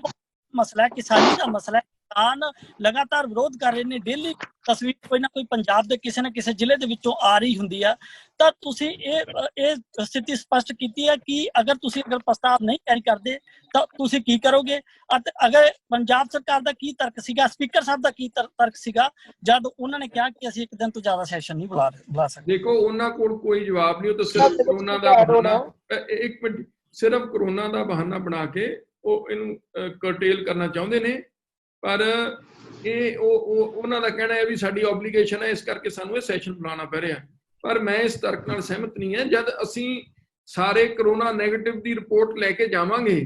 ਮਸਲਾ ਹੈ, ਕਿਸਾਨੀ ਦਾ ਮਸਲਾ ਹੈ। ਕਿਸਾਨ ਲਗਾਤਾਰ ਵਿਰੋਧ ਕਰ ਰਹੇ ਨੇ। ਡੇਲੀ ਤਸਵੀਰ ਕੋਈ ਨਾ ਕੋਈ ਪੰਜਾਬ ਦੇ ਕਿਸੇ ਨਾ ਕਿਸੇ ਜ਼ਿਲ੍ਹੇ ਦੇ ਵਿੱਚੋਂ ਆ ਰਹੀ ਹੁੰਦੀ ਆ। ਤਾਂ ਤੁਸੀਂ ਇਹ ਸਥਿਤੀ ਸਪਸ਼ਟ ਕੀਤੀ ਹੈ ਕਿ ਅਗਰ ਪ੍ਰਸਤਾਵ ਨਹੀਂ ਕੈਰੀ ਕਰਦੇ ਤਾਂ ਤੁਸੀਂ ਕੀ ਕਰੋਗੇ? ਅਤੇ ਅਗਰ ਪੰਜਾਬ ਸਰਕਾਰ ਦਾ ਕੀ ਤਰਕ ਸੀਗਾ, ਸਪੀਕਰ ਸਾਹਿਬ ਦਾ ਕੀ ਤਰਕ ਸੀਗਾ ਜਦ ਉਹਨਾਂ ਨੇ ਕਿਹਾ ਕਿ ਅਸੀਂ ਇੱਕ ਦਿਨ ਤੋਂ ਜ਼ਿਆਦਾ ਸੈਸ਼ਨ ਨਹੀਂ ਬੁਲਾ ਸਕਦੇ? ਦੇਖੋ ਉਹਨਾਂ ਕੋਲ ਕੋਈ ਜਵਾਬ ਨਹੀਂ। ਉਹ ਤਾਂ ਸਿਰਫ ਕਰੋਨਾ ਦਾ ਬਹਾਨਾ, ਇੱਕ ਮਿੰਟ, ਸਿਰਫ ਕਰੋਨਾ ਦਾ ਬਹਾਨਾ ਬਣਾ ਕੇ ਉਹ ਇਹਨੂੰ ਕਰਟੇਲ ਕਰਨਾ ਚਾਹੁੰਦੇ ਨੇ। ਪਰ ਇਹ ਉਹਨਾਂ ਦਾ ਕਹਿਣਾ ਹੈ ਵੀ ਸਾਡੀ ਆਬਲੀਗੇਸ਼ਨ ਹੈ, ਇਸ ਕਰਕੇ ਸਾਨੂੰ ਇਹ ਸੈਸ਼ਨ ਬੁਲਾਉਣਾ ਪੈ ਰਿਹਾ। ਪਰ ਮੈਂ ਇਸ ਤਰਕ ਨਾਲ ਸਹਿਮਤ ਨਹੀਂ ਹੈ। ਜਦ ਅਸੀਂ ਸਾਰੇ ਕਰੋਨਾ ਨੈਗੇਟਿਵ ਦੀ ਰਿਪੋਰਟ ਲੈ ਕੇ ਜਾਵਾਂਗੇ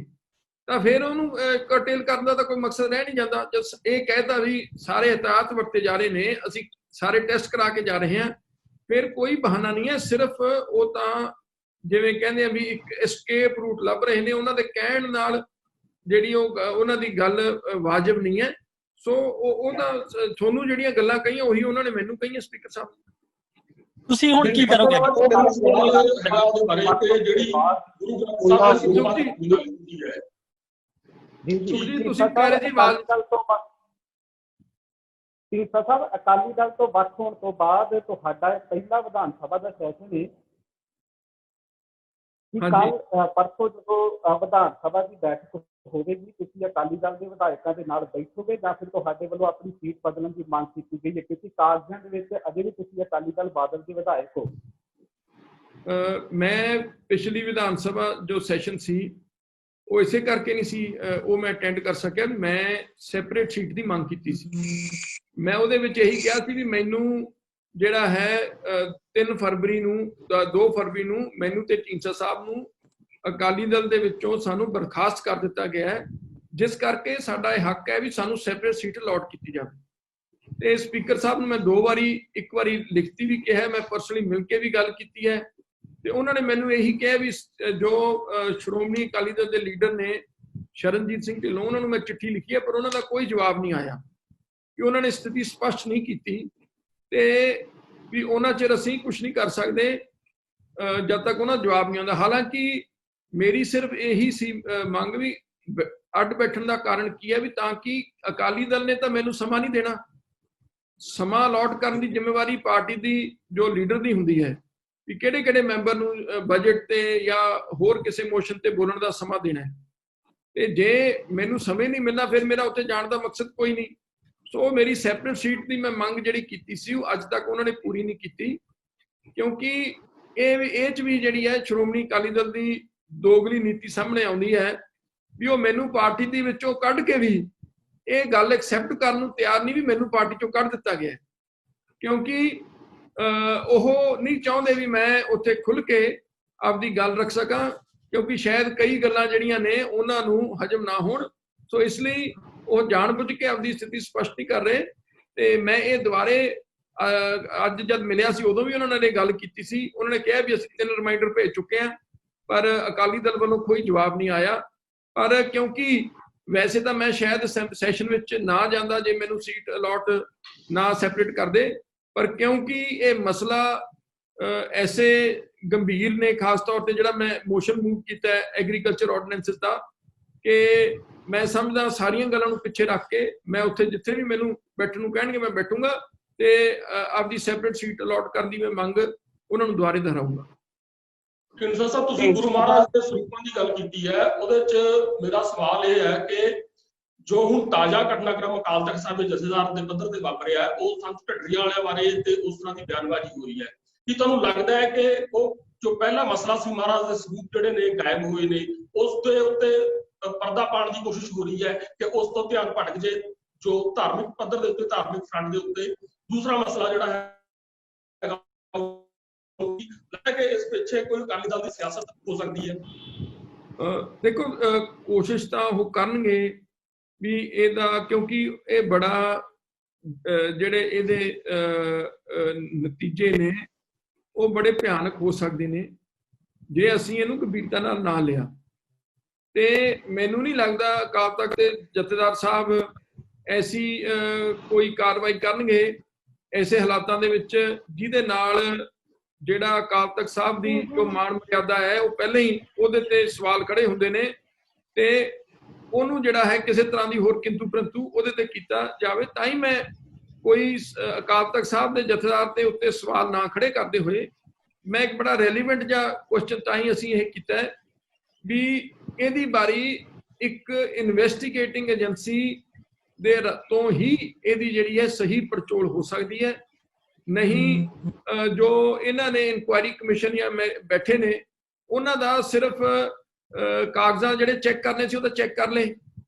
ਤਾਂ ਫਿਰ ਉਹਨੂੰ ਕਰਟੇਲ ਕਰਨ ਦਾ ਤਾਂ ਕੋਈ ਮਕਸਦ ਰਹਿ ਨਹੀਂ ਜਾਂਦਾ। ਜਦ ਇਹ ਕਹਿਤਾ ਵੀ ਸਾਰੇ ਇਤਿਹਾਤ ਵਰਤੇ ਜਾ ਰਹੇ ਨੇ, ਅਸੀਂ ਸਾਰੇ ਟੈਸਟ ਕਰਾ ਕੇ ਜਾ ਰਹੇ ਹਾਂ, ਫਿਰ ਕੋਈ ਬਹਾਨਾ ਨਹੀਂ ਹੈ। ਸਿਰਫ ਉਹ ਤਾਂ ਜਿਵੇਂ ਕਹਿੰਦੇ ਆ ਵੀ ਇੱਕ ਐਸਕੇਪ ਰੂਟ ਲੱਭ ਰਹੇ ਨੇ, ਉਹਨਾਂ ਦੇ ਕਹਿਣ ਨਾਲ ਜਿਹੜੀ ਉਹਨਾਂ ਦੀ ਗੱਲ ਵਾਜਬ ਨਹੀਂ ਹੈ। ਸੋ ਉਹਦਾ ਤੁਹਾਨੂੰ ਜਿਹੜੀਆਂ ਗੱਲਾਂ ਕਹੀਆਂ ਉਹੀ ਉਹਨਾਂ ਨੇ ਮੈਨੂੰ ਕਹੀਆਂ ਸਪੀਕਰ ਸਾਹਿਬ। ਤੁਸੀਂ ਹੁਣ ਕੀ ਕਰੋਗੇ? ਤੁਸੀਂ ਕਹਿ ਰਹੇ ਜੀ ਢੀਂਡਸਾ ਸਾਹਿਬ, ਅਕਾਲੀ ਦਲ ਤੋਂ ਵੱਖ ਹੋਣ ਤੋਂ ਬਾਅਦ ਤੁਹਾਡਾ ਪਹਿਲਾ ਵਿਧਾਨ ਸਭਾ ਦਾ ਸੈਸ਼ਨ ਹੈ ਕਿ ਕੱਲ ਪਰਸੋਂ ਜਦੋਂ ਵਿਧਾਨ ਸਭਾ ਦੀ ਬੈਠਕ ਹੋਵੇਗੀ, ਤੁਸੀਂ ਅਕਾਲੀ ਦਲ ਦੇ ਵਿਧਾਇਕਾਂ ਦੇ ਨਾਲ ਬੈਠੋਗੇ ਜਾਂ ਫਿਰ ਤੁਹਾਡੇ ਵੱਲੋਂ ਆਪਣੀ ਸੀਟ ਬਦਲਣ ਦੀ ਮੰਗ ਕੀਤੀ ਗਈ ਹੈ? ਕਿਉਂਕਿ ਕਾਗਜ਼ਾਂ ਦੇ ਵਿੱਚ ਅਜੇ ਵੀ ਤੁਸੀਂ ਅਕਾਲੀ ਦਲ ਬਾਦਲ ਦੇ ਵਿਧਾਇਕ ਹੋ। ਮੈਂ ਪਿਛਲੀ ਵਿਧਾਨ ਸਭਾ ਜੋ ਸੈਸ਼ਨ ਸੀ ਉਹ ਇਸੇ ਕਰਕੇ ਨਹੀਂ ਸੀ ਉਹ ਮੈਂ ਅਟੈਂਡ ਕਰ ਸਕਿਆ। ਮੈਂ ਸੈਪਰੇਟ ਸੀਟ ਦੀ ਮੰਗ ਕੀਤੀ ਸੀ। ਮੈਂ ਉਹਦੇ ਵਿੱਚ ਇਹੀ ਕਿਹਾ ਸੀ ਵੀ ਮੈਨੂੰ ਜਿਹੜਾ ਹੈ 2 ਫਰਵਰੀ ਨੂੰ ਮੈਨੂੰ ਤੇ ਢੀਂਡਸਾ ਸਾਹਿਬ ਨੂੰ ਅਕਾਲੀ ਦਲ ਦੇ ਵਿੱਚੋਂ ਸਾਨੂੰ ਬਰਖਾਸਤ ਕਰ ਦਿੱਤਾ ਗਿਆ ਹੈ, ਜਿਸ ਕਰਕੇ ਸਾਡਾ ਇਹ ਹੱਕ ਹੈ ਵੀ ਸਾਨੂੰ ਸੈਪਰੇਟ ਸੀਟ ਅਲਾਟ ਕੀਤੀ ਜਾਵੇ। ਤੇ ਸਪੀਕਰ ਸਾਹਿਬ ਨੂੰ ਮੈਂ 2 ਵਾਰੀ, ਇੱਕ ਵਾਰੀ ਲਿਖਤੀ ਵੀ ਕਿਹਾ, ਮੈਂ ਪਰਸਨਲੀ ਮਿਲ ਕੇ ਵੀ ਗੱਲ ਕੀਤੀ ਹੈ। ਤੇ ਉਹਨਾਂ ਨੇ ਮੈਨੂੰ ਇਹੀ ਕਿਹਾ ਵੀ ਜੋ ਸ਼੍ਰੋਮਣੀ ਅਕਾਲੀ ਦਲ ਦੇ ਲੀਡਰ ਨੇ ਸ਼ਰਨਜੀਤ ਸਿੰਘ ਢਿੱਲੋਂ, ਉਹਨਾਂ ਨੂੰ ਮੈਂ ਚਿੱਠੀ ਲਿਖੀ ਹੈ ਪਰ ਉਹਨਾਂ ਦਾ ਕੋਈ ਜਵਾਬ ਨਹੀਂ ਆਇਆ ਕਿ ਉਹਨਾਂ ਨੇ ਸਥਿਤੀ ਸਪਸ਼ਟ ਨਹੀਂ ਕੀਤੀ ਤੇ ਵੀ ਉਹਨਾਂ ਚਿਰ ਅਸੀਂ ਕੁਝ ਨਹੀਂ ਕਰ ਸਕਦੇ ਜਦ ਤੱਕ ਉਹਨਾਂ ਦਾ ਜਵਾਬ ਨਹੀਂ ਆਉਂਦਾ। ਹਾਲਾਂਕਿ ਮੇਰੀ ਸਿਰਫ ਇਹੀ ਸੀ ਮੰਗ ਵੀ ਅੱਡ ਬੈਠਣ ਦਾ ਕਾਰਨ ਕੀ ਹੈ ਵੀ ਤਾਂ ਕਿ ਅਕਾਲੀ ਦਲ ਨੇ ਤਾਂ ਮੈਨੂੰ ਸਮਾਂ ਨਹੀਂ ਦੇਣਾ। ਸਮਾਂ ਅਲਾਟ ਕਰਨ ਦੀ ਜ਼ਿੰਮੇਵਾਰੀ ਪਾਰਟੀ ਦੀ ਜੋ ਲੀਡਰ ਦੀ ਹੁੰਦੀ ਹੈ ਵੀ ਕਿਹੜੇ ਕਿਹੜੇ ਮੈਂਬਰ ਨੂੰ ਬਜਟ ਤੇ ਜਾਂ ਹੋਰ ਕਿਸੇ ਮੋਸ਼ਨ ਤੇ ਬੋਲਣ ਦਾ ਸਮਾਂ ਦੇਣਾ ਹੈ। ਤੇ ਜੇ ਮੈਨੂੰ ਸਮੇਂ ਨਹੀਂ ਮਿਲਣਾ ਫਿਰ ਮੇਰਾ ਉੱਥੇ ਜਾਣ ਦਾ ਮਕਸਦ ਕੋਈ ਨਹੀਂ। ਸੋ ਮੇਰੀ ਸੈਪਰੇਟ ਸੀਟ ਦੀ ਮੈਂ ਮੰਗ ਜਿਹੜੀ ਕੀਤੀ ਸੀ ਉਹ ਅੱਜ ਤੱਕ ਉਹਨਾਂ ਨੇ ਪੂਰੀ ਨਹੀਂ ਕੀਤੀ, ਕਿਉਂਕਿ ਇਹ 'ਚ ਵੀ ਜਿਹੜੀ ਹੈ ਸ਼੍ਰੋਮਣੀ ਅਕਾਲੀ ਦਲ ਦੀ ਦੋਗਲੀ ਨੀਤੀ ਸਾਹਮਣੇ ਆਉਂਦੀ ਹੈ ਵੀ ਉਹ ਮੈਨੂੰ ਪਾਰਟੀ ਦੇ ਵਿੱਚੋਂ ਕੱਢ ਕੇ ਵੀ ਇਹ ਗੱਲ ਐਕਸੈਪਟ ਕਰਨ ਨੂੰ ਤਿਆਰ ਨਹੀਂ ਵੀ ਮੈਨੂੰ ਪਾਰਟੀ ਚੋਂ ਕੱਢ ਦਿੱਤਾ ਗਿਆ, ਕਿਉਂਕਿ ਉਹ ਨਹੀਂ ਚਾਹੁੰਦੇ ਵੀ ਮੈਂ ਉੱਥੇ ਖੁੱਲ੍ਹ ਕੇ ਆਪਦੀ ਗੱਲ ਰੱਖ ਸਕਾਂ, ਕਿਉਂਕਿ ਸ਼ਾਇਦ ਕਈ ਗੱਲਾਂ ਜਿਹੜੀਆਂ ਨੇ ਉਹਨਾਂ ਨੂੰ ਹਜਮ ਨਾ ਹੋਣ। ਸੋ ਇਸ ਲਈ ਉਹ ਜਾਣਬੁੱਝ ਕੇ ਆਪਦੀ ਸਥਿਤੀ ਸਪਸ਼ਟ ਨਹੀਂ ਕਰ ਰਹੇ। ਤੇ ਮੈਂ ਇਹ ਦੁਬਾਰੇ ਅੱਜ ਜਦ ਮਿਲਿਆ ਸੀ ਉਦੋਂ ਵੀ ਉਹਨਾਂ ਨਾਲ ਇਹ ਗੱਲ ਕੀਤੀ ਸੀ। ਉਹਨਾਂ ਨੇ ਕਿਹਾ ਵੀ ਅਸੀਂ 3 ਰਿਮਾਈਂਡਰ ਭੇਜ ਚੁੱਕੇ ਹਾਂ ਪਰ ਅਕਾਲੀ ਦਲ ਵੱਲੋਂ ਕੋਈ ਜਵਾਬ ਨਹੀਂ ਆਇਆ। ਪਰ ਕਿਉਂਕਿ ਵੈਸੇ ਤਾਂ ਮੈਂ ਸ਼ਾਇਦ ਸੈਸ਼ਨ ਵਿੱਚ ਨਾ ਜਾਂਦਾ ਜੇ ਮੈਨੂੰ ਸੀਟ ਅਲਾਟ ਨਾ ਸੈਪਰੇਟ ਕਰਦੇ, ਪਰ ਕਿਉਂਕਿ ਇਹ ਮਸਲਾ ਐਸੇ ਗੰਭੀਰ ਨੇ, ਖਾਸ ਤੌਰ ਤੇ ਜਿਹੜਾ ਮੈਂ ਮੋਸ਼ਨ ਮੂਵ ਕੀਤਾ ਹੈ ਐਗਰੀਕਲਚਰ ਆਰਡੀਨੈਂਸਿਸ ਦਾ, ਕਿ ਮੈਂ ਸਮਝਦਾ ਸਾਰੀਆਂ ਗੱਲਾਂ ਨੂੰ ਪਿੱਛੇ ਰੱਖ ਕੇ ਮੈਂ ਉੱਥੇ ਜਿੱਥੇ ਵੀ ਮੈਨੂੰ ਬੈਠਣ ਨੂੰ ਕਹਿਣਗੇ ਮੈਂ ਬੈਠੂੰਗਾ ਤੇ ਆਪਦੀ ਸੈਪਰੇਟ ਸੀਟ ਅਲਾਟ ਕਰਨ ਦੀ ਮੈਂ ਮੰਗ ਉਹਨਾਂ ਨੂੰ ਦੁਬਾਰੇ ਦੁਹਰਾਊਂਗਾ। ਢੀਂਡਸਾ ਸਾਹਿਬ, ਤੁਸੀਂ ਗੁਰੂ ਮਹਾਰਾਜ ਦੇ ਸਰੂਪਾਂ ਦੀ ਗੱਲ ਕੀਤੀ ਹੈ, ਉਹਦੇ 'ਚ ਮੇਰਾ ਸਵਾਲ ਇਹ ਹੈ ਕਿ ਜੋ ਹੁਣ ਤਾਜ਼ਾ ਘਟਨਾਕ੍ਰਮ ਅਕਾਲ ਤਖਤ ਸਾਹਿਬ ਦੇ ਜਥੇਦਾਰ ਦੇ ਪੱਧਰ ਤੇ ਵਾਪਰਿਆ ਉਹ ਸੰਤ ਢੱਡਰੀਆਂ ਵਾਲਿਆਂ ਬਾਰੇ ਤੇ ਉਸ ਤਰ੍ਹਾਂ ਦੀ ਬਿਆਨਬਾਜ਼ੀ ਹੋਈ ਹੈ, ਕੀ ਤੁਹਾਨੂੰ ਲੱਗਦਾ ਹੈ ਕਿ ਉਹ ਜੋ ਪਹਿਲਾ ਮਸਲਾ ਸੀ ਮਹਾਰਾਜ ਦੇ ਸਰੂਪ ਜਿਹੜੇ ਨੇ ਗਾਇਬ ਹੋਏ ਨੇ ਉਸ ਦੇ ਉੱਤੇ ਪਰਦਾ ਪਾਉਣ ਦੀ ਕੋਸ਼ਿਸ਼ ਹੋ ਰਹੀ ਹੈ ਕਿ ਉਸ ਤੋਂ ਧਿਆਨ ਭਟਕ ਜੇ ਜੋ ਧਾਰਮਿਕ ਪੱਧਰ ਦੇ ਉੱਤੇ, ਧਾਰਮਿਕ ਫਰੰਟ ਦੇ ਉੱਤੇ ਦੂਸਰਾ ਮਸਲਾ ਜਿਹੜਾ ਹੈ ਲੱਗਦਾ ਕਿ ਇਸ ਪਿੱਛੇ ਕੋਈ ਅਕਾਲੀ ਦਲ ਦੀ ਸਿਆਸਤ ਹੋ ਸਕਦੀ ਹੈ? ਦੇਖੋ, ਕੋਸ਼ਿਸ਼ ਤਾਂ ਉਹ ਕਰਨਗੇ ਵੀ ਇਹਦਾ, ਕਿਉਂਕਿ ਇਹ ਬੜਾ ਜਿਹੜੇ ਇਹਦੇ ਨਤੀਜੇ ਨੇ ਉਹ ਬੜੇ ਭਿਆਨਕ ਹੋ ਸਕਦੇ ਨੇ ਜੇ ਅਸੀਂ ਇਹਨੂੰ ਗੰਭੀਰਤਾ ਨਾਲ ਨਾ ਲਿਆ। ਤੇ ਮੈਨੂੰ ਨਹੀਂ ਲੱਗਦਾ ਅਕਾਲ ਤਖਤ ਦੇ ਜਥੇਦਾਰ ਸਾਹਿਬ ਐਸੀ ਕੋਈ ਕਾਰਵਾਈ ਕਰਨਗੇ ਐਸੇ ਹਾਲਾਤਾਂ ਦੇ ਵਿੱਚ ਜਿਹਦੇ ਨਾਲ ਜਿਹੜਾ ਅਕਾਲ ਤਖਤ ਸਾਹਿਬ ਦੀ ਜੋ ਮਾਣ ਮਰਿਆਦਾ ਹੈ ਉਹ ਪਹਿਲਾਂ ਹੀ ਉਹਦੇ ਤੇ ਸਵਾਲ ਖੜੇ ਹੁੰਦੇ ਨੇ ਤੇ ਉਹਨੂੰ ਜਿਹੜਾ ਹੈ ਕਿਸੇ ਤਰ੍ਹਾਂ ਦੀ ਹੋਰ ਕਿੰਤੂ ਪ੍ਰੰਤੂ ਉਹਦੇ ਤੇ ਕੀਤਾ ਜਾਵੇ। ਤਾਂ ਹੀ ਮੈਂ ਕੋਈ ਅਕਾਲ ਤਖਤ ਸਾਹਿਬ ਦੇ ਜਥੇਦਾਰ ਦੇ ਉੱਤੇ ਸਵਾਲ ਨਾ ਖੜੇ ਕਰਦੇ ਹੋਏ ਮੈਂ ਇੱਕ ਬੜਾ ਰੈਲੀਵੈਂਟ ਜਿਹਾ ਕੁਐਸਚਨ ਤਾਂ ਹੀ ਅਸੀਂ ਇਹ ਕੀਤਾ ਹੈ ਵੀ ਇਹਦੀ ਬਾਰੀ ਇੱਕ ਇਨਵੈਸਟੀਗੇਟਿੰਗ ਏਜੰਸੀ ਦੇ ਤੋਂ ਹੀ ਇਹਦੀ ਜਿਹੜੀ ਹੈ ਸਹੀ ਪੜਚੋਲ ਹੋ ਸਕਦੀ ਹੈ। ਨਹੀਂ ਜੋ ਇਹਨਾਂ ਨੇ ਇਨਕੁਆਇਰੀ ਕਮਿਸ਼ਨ ਜਾਂ ਬੈਠੇ ਨੇ ਉਹਨਾਂ ਦਾ ਸਿਰਫ ਕਾਗਜ਼ਾਂ ਜਿਹੜੇ ਚੈੱਕ ਕਰਨੇ ਸੀ ਉਹ ਤਾਂ ਚੈੱਕ ਕਰ ਲਏ,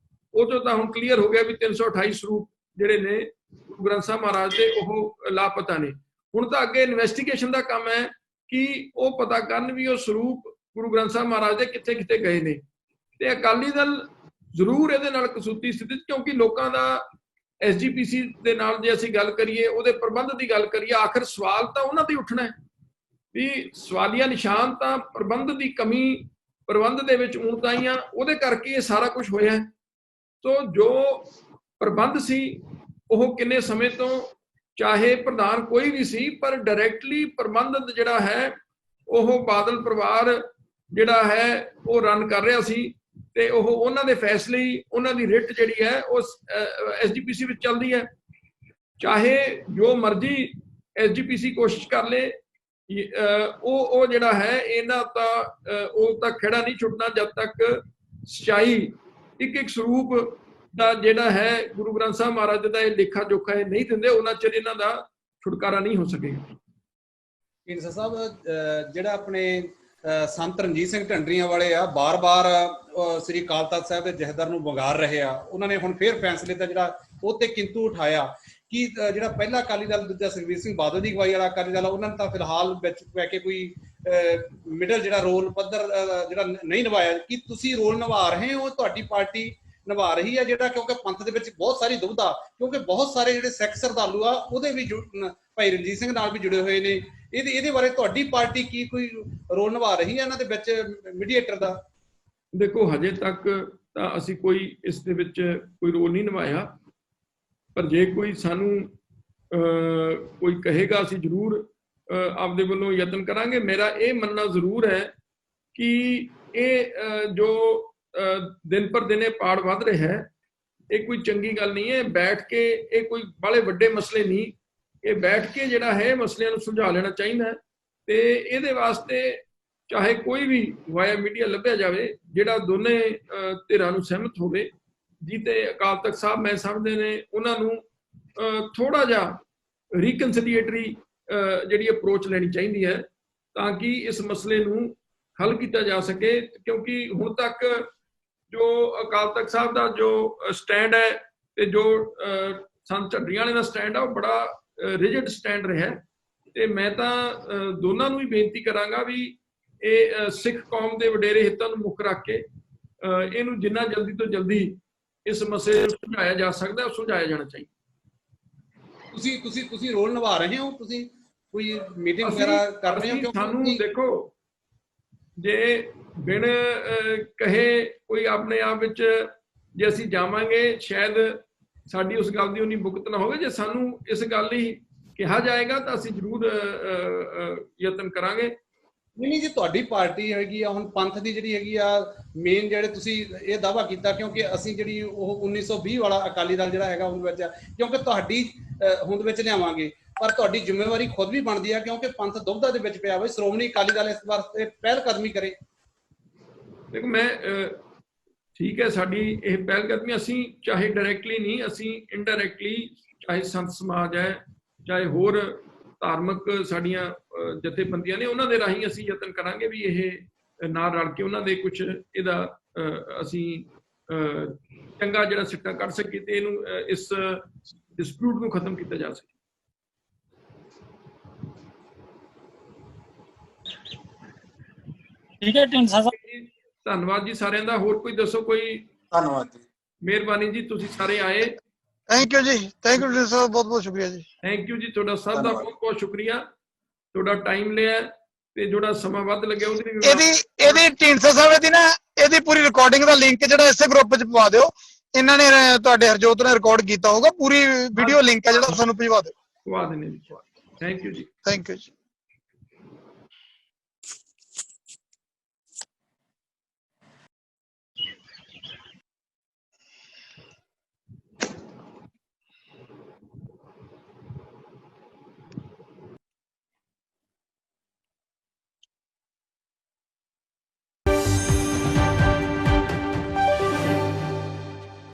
ਉਹ ਤੋਂ ਤਾਂ ਹੁਣ ਕਲੀਅਰ ਹੋ ਗਿਆ ਵੀ 328 ਸਰੂਪ ਜਿਹੜੇ ਨੇ ਗੁਰੂ ਗ੍ਰੰਥ ਸਾਹਿਬ ਮਹਾਰਾਜ ਦੇ ਉਹ ਲਾਪਤਾ ਨੇ। ਹੁਣ ਤਾਂ ਅੱਗੇ ਇਨਵੈਸਟੀਗੇਸ਼ਨ ਦਾ ਕੰਮ ਹੈ ਕਿ ਉਹ ਪਤਾ ਕਰਨ ਵੀ ਉਹ ਸਰੂਪ ਗੁਰੂ ਗ੍ਰੰਥ ਸਾਹਿਬ ਮਹਾਰਾਜ ਦੇ ਕਿੱਥੇ ਕਿੱਥੇ ਗਏ ਨੇ। ਤੇ ਅਕਾਲੀ ਦਲ ਜ਼ਰੂਰ ਇਹਦੇ ਨਾਲ ਕਸੂਤੀ ਸਥਿਤੀ, ਕਿਉਂਕਿ ਲੋਕਾਂ ਦਾ ਐਸਜੀਪੀਸੀ ਦੇ ਨਾਲ ਜੇ ਅਸੀਂ ਗੱਲ ਕਰੀਏ, ਉਹਦੇ ਪ੍ਰਬੰਧ ਦੀ ਗੱਲ ਕਰੀਏ, ਆਖਰ ਸਵਾਲ ਤਾਂ ਉਹਨਾਂ ਤੇ ਉੱਠਣਾ ਹੈ ਵੀ ਸਵਾਲੀਆ ਨਿਸ਼ਾਨ ਤਾਂ ਪ੍ਰਬੰਧ ਦੀ ਕਮੀ, ਪ੍ਰਬੰਧ ਦੇ ਵਿੱਚ ਊਣਤਾਈਆਂ, ਉਹਦੇ ਕਰਕੇ ਇਹ ਸਾਰਾ ਕੁਝ ਹੋਇਆ ਹੈ। ਸੋ ਜੋ ਪ੍ਰਬੰਧ ਸੀ ਉਹ ਕਿੰਨੇ ਸਮੇਂ ਤੋਂ, ਚਾਹੇ ਪ੍ਰਧਾਨ ਕੋਈ ਵੀ ਸੀ, ਪਰ ਡਾਇਰੈਕਟਲੀ ਪ੍ਰਬੰਧ ਜਿਹੜਾ ਹੈ ਉਹ ਬਾਦਲ ਪਰਿਵਾਰ ਜਿਹੜਾ ਹੈ ਉਹ ਰਨ ਕਰ ਰਿਹਾ ਸੀ, ਤੇ ਉਹ ਉਹਨਾਂ ਦੇ ਫੈਸਲੇ ਹੀ, ਉਹਨਾਂ ਦੀ ਰਿਟ ਜਿਹੜੀ ਹੈ ਉਹ ਐਸਜੀਪੀਸੀ ਵਿੱਚ ਚੱਲਦੀ ਹੈ। ਚਾਹੇ ਜੋ ਮਰਜ਼ੀ ਐਸਜੀਪੀਸੀ ਕੋਸ਼ਿਸ਼ ਕਰ ਲੇ, ਉਹ ਜਿਹੜਾ ਹੈ ਇਹਨਾਂ ਤਾਂ ਉਹ ਤਾਂ ਖੜਾ ਨਹੀਂ ਛੁੱਟਣਾ ਜਦ ਤੱਕ ਸਚਾਈ, ਇੱਕ ਇੱਕ ਸਰੂਪ ਦਾ ਜਿਹੜਾ ਹੈ ਗੁਰੂ ਗ੍ਰੰਥ ਸਾਹਿਬ ਮਹਾਰਾਜ ਦਾ ਇਹ ਲੇਖਾ ਜੋਖਾ ਇਹ ਨਹੀਂ ਦਿੰਦੇ, ਉਹਨਾਂ ਚਿਰ ਇਹਨਾਂ ਦਾ ਛੁਟਕਾਰਾ ਨਹੀਂ ਹੋ ਸਕੇਗਾ। ਢੀਂਡਸਾ ਸਾਹਿਬ, ਜਿਹੜਾ ਆਪਣੇ ਸੰਤ ਰਣਜੀਤ ਸਿੰਘ ਢੰਡਰੀਆਂ ਵਾਲੇ ਆ, ਬਾਰ-ਬਾਰ ਸ੍ਰੀ ਅਕਾਲ ਤਖ਼ਤ ਸਾਹਿਬ ਦੇ ਜਥੇਦਾਰ ਨੂੰ ਵੰਗਾਰ ਰਹੇ ਆ, ਉਹਨਾਂ ਨੇ ਹੁਣ ਫੇਰ ਫੈਸਲੇ ਦਾ ਜਿਹੜਾ ਉਹ ਤੇ ਕਿੰਤੂ ਉਠਾਇਆ ਕਿ ਜਿਹੜਾ ਪਹਿਲਾ ਅਕਾਲੀ ਦਲ, ਦੂਜਾ ਸੁਖਬੀਰ ਸਿੰਘ ਬਾਦਲ ਦੀ ਅਗਵਾਈ ਵਾਲਾ ਅਕਾਲੀ ਦਲ, ਉਹਨਾਂ ਨੇ ਤਾਂ ਫਿਲਹਾਲ ਵਿੱਚ ਪੈ ਕੇ ਕੋਈ ਮਿਡਲ ਜਿਹੜਾ ਰੋਲ ਪੱਧਰ ਜਿਹੜਾ ਨਹੀਂ ਨਿਭਾਇਆ। ਕੀ ਤੁਸੀਂ ਰੋਲ ਨਿਭਾ ਰਹੇ ਹੋ, ਤੁਹਾਡੀ ਪਾਰਟੀ ਨਿਭਾ ਰਹੀ ਹੈ ਜਿਹੜਾ, ਕਿਉਂਕਿ ਪੰਥ ਦੇ ਵਿੱਚ ਬਹੁਤ ਸਾਰੀ ਦੁਬਿਧਾ, ਕਿਉਂਕਿ ਬਹੁਤ ਸਾਰੇ ਜਿਹੜੇ ਸਿੱਖ ਸ਼ਰਧਾਲੂ ਆ ਉਹਦੇ ਵੀ ਭਾਈ ਰਣਜੀਤ ਸਿੰਘ ਨਾਲ ਵੀ ਜੁੜੇ ਹੋਏ ਨੇ, ਇਹਦੇ ਬਾਰੇ ਤੁਹਾਡੀ ਪਾਰਟੀ ਕੀ ਕੋਈ ਰੋਲ ਨਿਭਾ ਰਹੀ ਹੈ ਇਹਨਾਂ ਦੇ ਵਿੱਚ ਮੀਡੀਏਟਰ ਦਾ? ਦੇਖੋ, ਹਜੇ ਤੱਕ ਤਾਂ ਅਸੀਂ ਕੋਈ ਇਸ ਦੇ ਵਿੱਚ ਕੋਈ ਰੋਲ ਨਹੀਂ ਨਿਭਾਇਆ, ਪਰ ਜੇ ਕੋਈ ਸਾਨੂੰ ਕੋਈ ਕਹੇਗਾ ਅਸੀਂ ਜ਼ਰੂਰ ਆਪਦੇ ਵੱਲੋਂ ਯਤਨ ਕਰਾਂਗੇ। ਮੇਰਾ ਇਹ ਮੰਨਣਾ ਜ਼ਰੂਰ ਹੈ ਕਿ ਇਹ ਜੋ ਦਿਨ ਪਰ ਦਿਨ ਇਹ ਪਾੜ ਵੱਧ ਰਿਹਾ ਹੈ, ਇਹ ਕੋਈ ਚੰਗੀ ਗੱਲ ਨਹੀਂ ਹੈ। ਬੈਠ ਕੇ, ਇਹ ਕੋਈ ਬਾਹਲੇ ਵੱਡੇ ਮਸਲੇ ਨਹੀਂ, ਇਹ ਬੈਠ ਕੇ ਜਿਹੜਾ ਹੈ ਮਸਲਿਆਂ ਨੂੰ ਸੁਲਝਾ ਲੈਣਾ ਚਾਹੀਦਾ ਹੈ, ਤੇ ਇਹਦੇ ਵਾਸਤੇ ਚਾਹੇ ਕੋਈ ਵੀ ਵਾਇਆ ਮੀਡੀਆ ਲੱਭਿਆ ਜਾਵੇ ਜਿਹੜਾ ਦੋਨੇ ਧਿਰਾਂ ਨੂੰ ਸਹਿਮਤ ਹੋਵੇ, ਜਿਹਤੇ ਅਕਾਲ ਤਖ਼ਤ ਸਾਹਿਬ ਮੈਂ ਸਮਝਦੇ ਨੇ ਉਹਨਾਂ ਨੂੰ ਥੋੜਾ ਜਿਹਾ ਰੀਕਨਸੀਲੀਏਟਰੀ ਜਿਹੜੀ ਅਪਰੋਚ ਲੈਣੀ ਚਾਹੀਦੀ ਹੈ, ਤਾਂ ਕਿ ਇਸ ਮਸਲੇ ਨੂੰ ਹੱਲ ਕੀਤਾ ਜਾ ਸਕੇ। ਕਿਉਂਕਿ ਹੁਣ ਤੱਕ ਜੋ ਅਕਾਲ ਤਖ਼ਤ ਸਾਹਿਬ ਦਾ ਜੋ ਸਟੈਂਡ ਹੈ ਤੇ ਜੋ ਸੰਤ ਢੱਡਰੀਆਂ ਵਾਲੇ ਦਾ ਸਟੈਂਡ ਹੈ, ਉਹ ਬੜਾ ਰਿਜਿਡ ਸਟੈਂਡ ਰਿਹਾ, ਤੇ ਮੈਂ ਤਾਂ ਦੋਨਾਂ ਨੂੰ ਹੀ ਬੇਨਤੀ ਕਰਾਂਗਾ ਵੀ ਇਹ ਸਿੱਖ ਕੌਮ ਦੇ ਵਡੇਰੇ ਹਿੱਤਾਂ ਨੂੰ ਮੁੱਖ ਰੱਖ ਕੇ ਇਹਨੂੰ ਜਿੰਨਾ ਜਲਦੀ ਤੋਂ ਜਲਦੀ ਇਸ ਮਸਲੇ ਨੂੰ ਸੁਲਝਾਇਆ ਜਾ ਸਕਦਾ, ਉਹ ਸੁਲਝਾਇਆ ਜਾਣਾ ਚਾਹੀਦਾ। ਤੁਸੀਂ ਰੋਲ ਨਿਭਾ ਰਹੇ ਹੋ, ਤੁਸੀਂ ਕੋਈ ਮੀਟਿੰਗ ਵਗੈਰਾ ਕਰ ਰਹੇ ਹੋ? ਸਾਨੂੰ ਦੇਖੋ, ਜੇ ਬਿਨ ਕਹੇ ਕੋਈ ਆਪਣੇ ਆਪ ਵਿੱਚ ਜੇ ਅਸੀਂ ਜਾਵਾਂਗੇ, ਸ਼ਾਇਦ ਸਾਡੀ ਉਸ ਗੱਲ ਦੀ ਉਨੀ ਭੁਗਤ ਨਾ ਹੋਵੇ। ਜੇ ਸਾਨੂੰ ਇਸ ਗੱਲ ਲਈ ਕਿਹਾ ਜਾਏਗਾ ਤਾਂ ਅਸੀਂ ਜ਼ਰੂਰ ਯਤਨ ਕਰਾਂਗੇ। ਨਹੀਂ, ਜੇ ਤੁਹਾਡੀ ਪਾਰਟੀ ਹੈਗੀ ਆ ਹੁਣ ਪੰਥ ਦੀ ਜਿਹੜੀ ਹੈਗੀ ਆ ਮੇਨ, ਜਿਹੜੇ ਤੁਸੀਂ ਇਹ ਦਾਅਵਾ ਕੀਤਾ, ਕਿਉਂਕਿ ਅਸੀਂ ਜਿਹੜੀ ਉਹ 1920 ਵਾਲਾ ਅਕਾਲੀ ਦਲ ਜਿਹੜਾ ਹੈਗਾ ਉਹਦੇ ਵਿੱਚ, ਕਿਉਂਕਿ ਤੁਹਾਡੀ ਹੋਂਦ ਵਿੱਚ ਲਿਆਵਾਂਗੇ, ਪਰ ਤੁਹਾਡੀ ਜ਼ਿੰਮੇਵਾਰੀ ਖੁਦ ਵੀ ਬਣਦੀ ਆ, ਕਿਉਂਕਿ ਪੰਥ ਦੁਬਿਧਾ ਦੇ ਵਿੱਚ ਪਿਆ ਹੋਵੇ। ਸ਼੍ਰੋਮਣੀ ਅਕਾਲੀ ਦਲ ਇਸ ਵਾਸਤੇ ਪਹਿਲ ਕਦਮੀ ਕਰੇ। ਦੇਖੋ, ਮੈਂ ਠੀਕ ਹੈ, ਸਾਡੀ ਇਹ ਪਹਿਲ ਕਦਮੀ, ਅਸੀਂ ਚਾਹੇ ਡਾਇਰੈਕਟਲੀ ਨਹੀਂ, ਅਸੀਂ ਇਨਡਾਇਰੈਕਟਲੀ, ਚਾਹੇ ਸੰਤ ਸਮਾਜ ਹੈ, ਚਾਹੇ ਹੋਰ ਧਾਰਮਿਕ ਸਾਡੀਆਂ ਜਥੇਬੰਦੀਆਂ ਨੇ, ਉਹਨਾਂ ਦੇ ਰਾਹੀਂ ਅਸੀਂ ਯਤਨ ਕਰਾਂਗੇ ਵੀ ਇਹ ਨਾਲ ਰਲ ਕੇ ਉਹਨਾਂ ਦੇ ਕੁਝ ਇਹਦਾ ਅਸੀਂ ਚੰਗਾ ਜਿਹੜਾ ਸਿੱਟਾ ਕੱਢ ਸਕੀਏ, ਤੇ ਇਹਨੂੰ ਇਸ ਡਿਸਪਿਊਟ ਨੂੰ ਖਤਮ ਕੀਤਾ ਜਾ ਸਕੇ। ਠੀਕ ਹੈ ਢੀਂਡਸਾ ਸਾਹਿਬ, ਧੰਨਵਾਦ ਜੀ ਸਾਰਿਆਂ ਦਾ। ਹੋਰ ਕੋਈ ਦੱਸੋ? ਕੋਈ? ਧੰਨਵਾਦ ਜੀ, ਮਿਹਰਬਾਨੀ ਜੀ, ਤੁਸੀਂ ਸਾਰੇ ਆਏ। ਥੈਂਕ ਯੂ ਜੀ, ਥੈਂਕ ਯੂ ਸਰ, ਬਹੁਤ ਬਹੁਤ ਸ਼ੁਕਰੀਆ ਜੀ। ਥੈਂਕ ਯੂ ਜੀ, ਤੁਹਾਡਾ ਸਭ ਦਾ ਬਹੁਤ ਬਹੁਤ ਸ਼ੁਕਰੀਆ, ਤੁਹਾਡਾ ਟਾਈਮ ਲਿਆ ਤੇ ਜਿਹੜਾ ਸਮਾਂ ਵੱਧ ਲੱਗਿਆ ਉਹਦੇ ਲਈ। ਇਹਦੀ ਢੀਂਡਸਾ ਸਾਹਿਬ ਦੀ ਨਾ, ਇਹਦੀ ਪੂਰੀ ਰਿਕਾਰਡਿੰਗ ਦਾ ਲਿੰਕ ਜਿਹੜਾ ਇਸੇ ਗਰੁੱਪ 'ਚ ਪਵਾ ਦਿਓ। ਇਹਨਾਂ ਨੇ ਤੁਹਾਡੇ ਹਰਜੋਤ ਨੇ ਰਿਕਾਰਡ ਕੀਤਾ ਹੋਊਗਾ, ਪੂਰੀ ਵੀਡੀਓ ਲਿੰਕ ਹੈ ਜਿਹੜਾ ਸਾਨੂੰ ਭਿਜਵਾ ਦਿਓ। ਪਵਾ ਦੇਣੇ ਜੀ। ਥੈਂਕ ਯੂ ਜੀ। ਥੈਂਕ ਯੂ ਜੀ।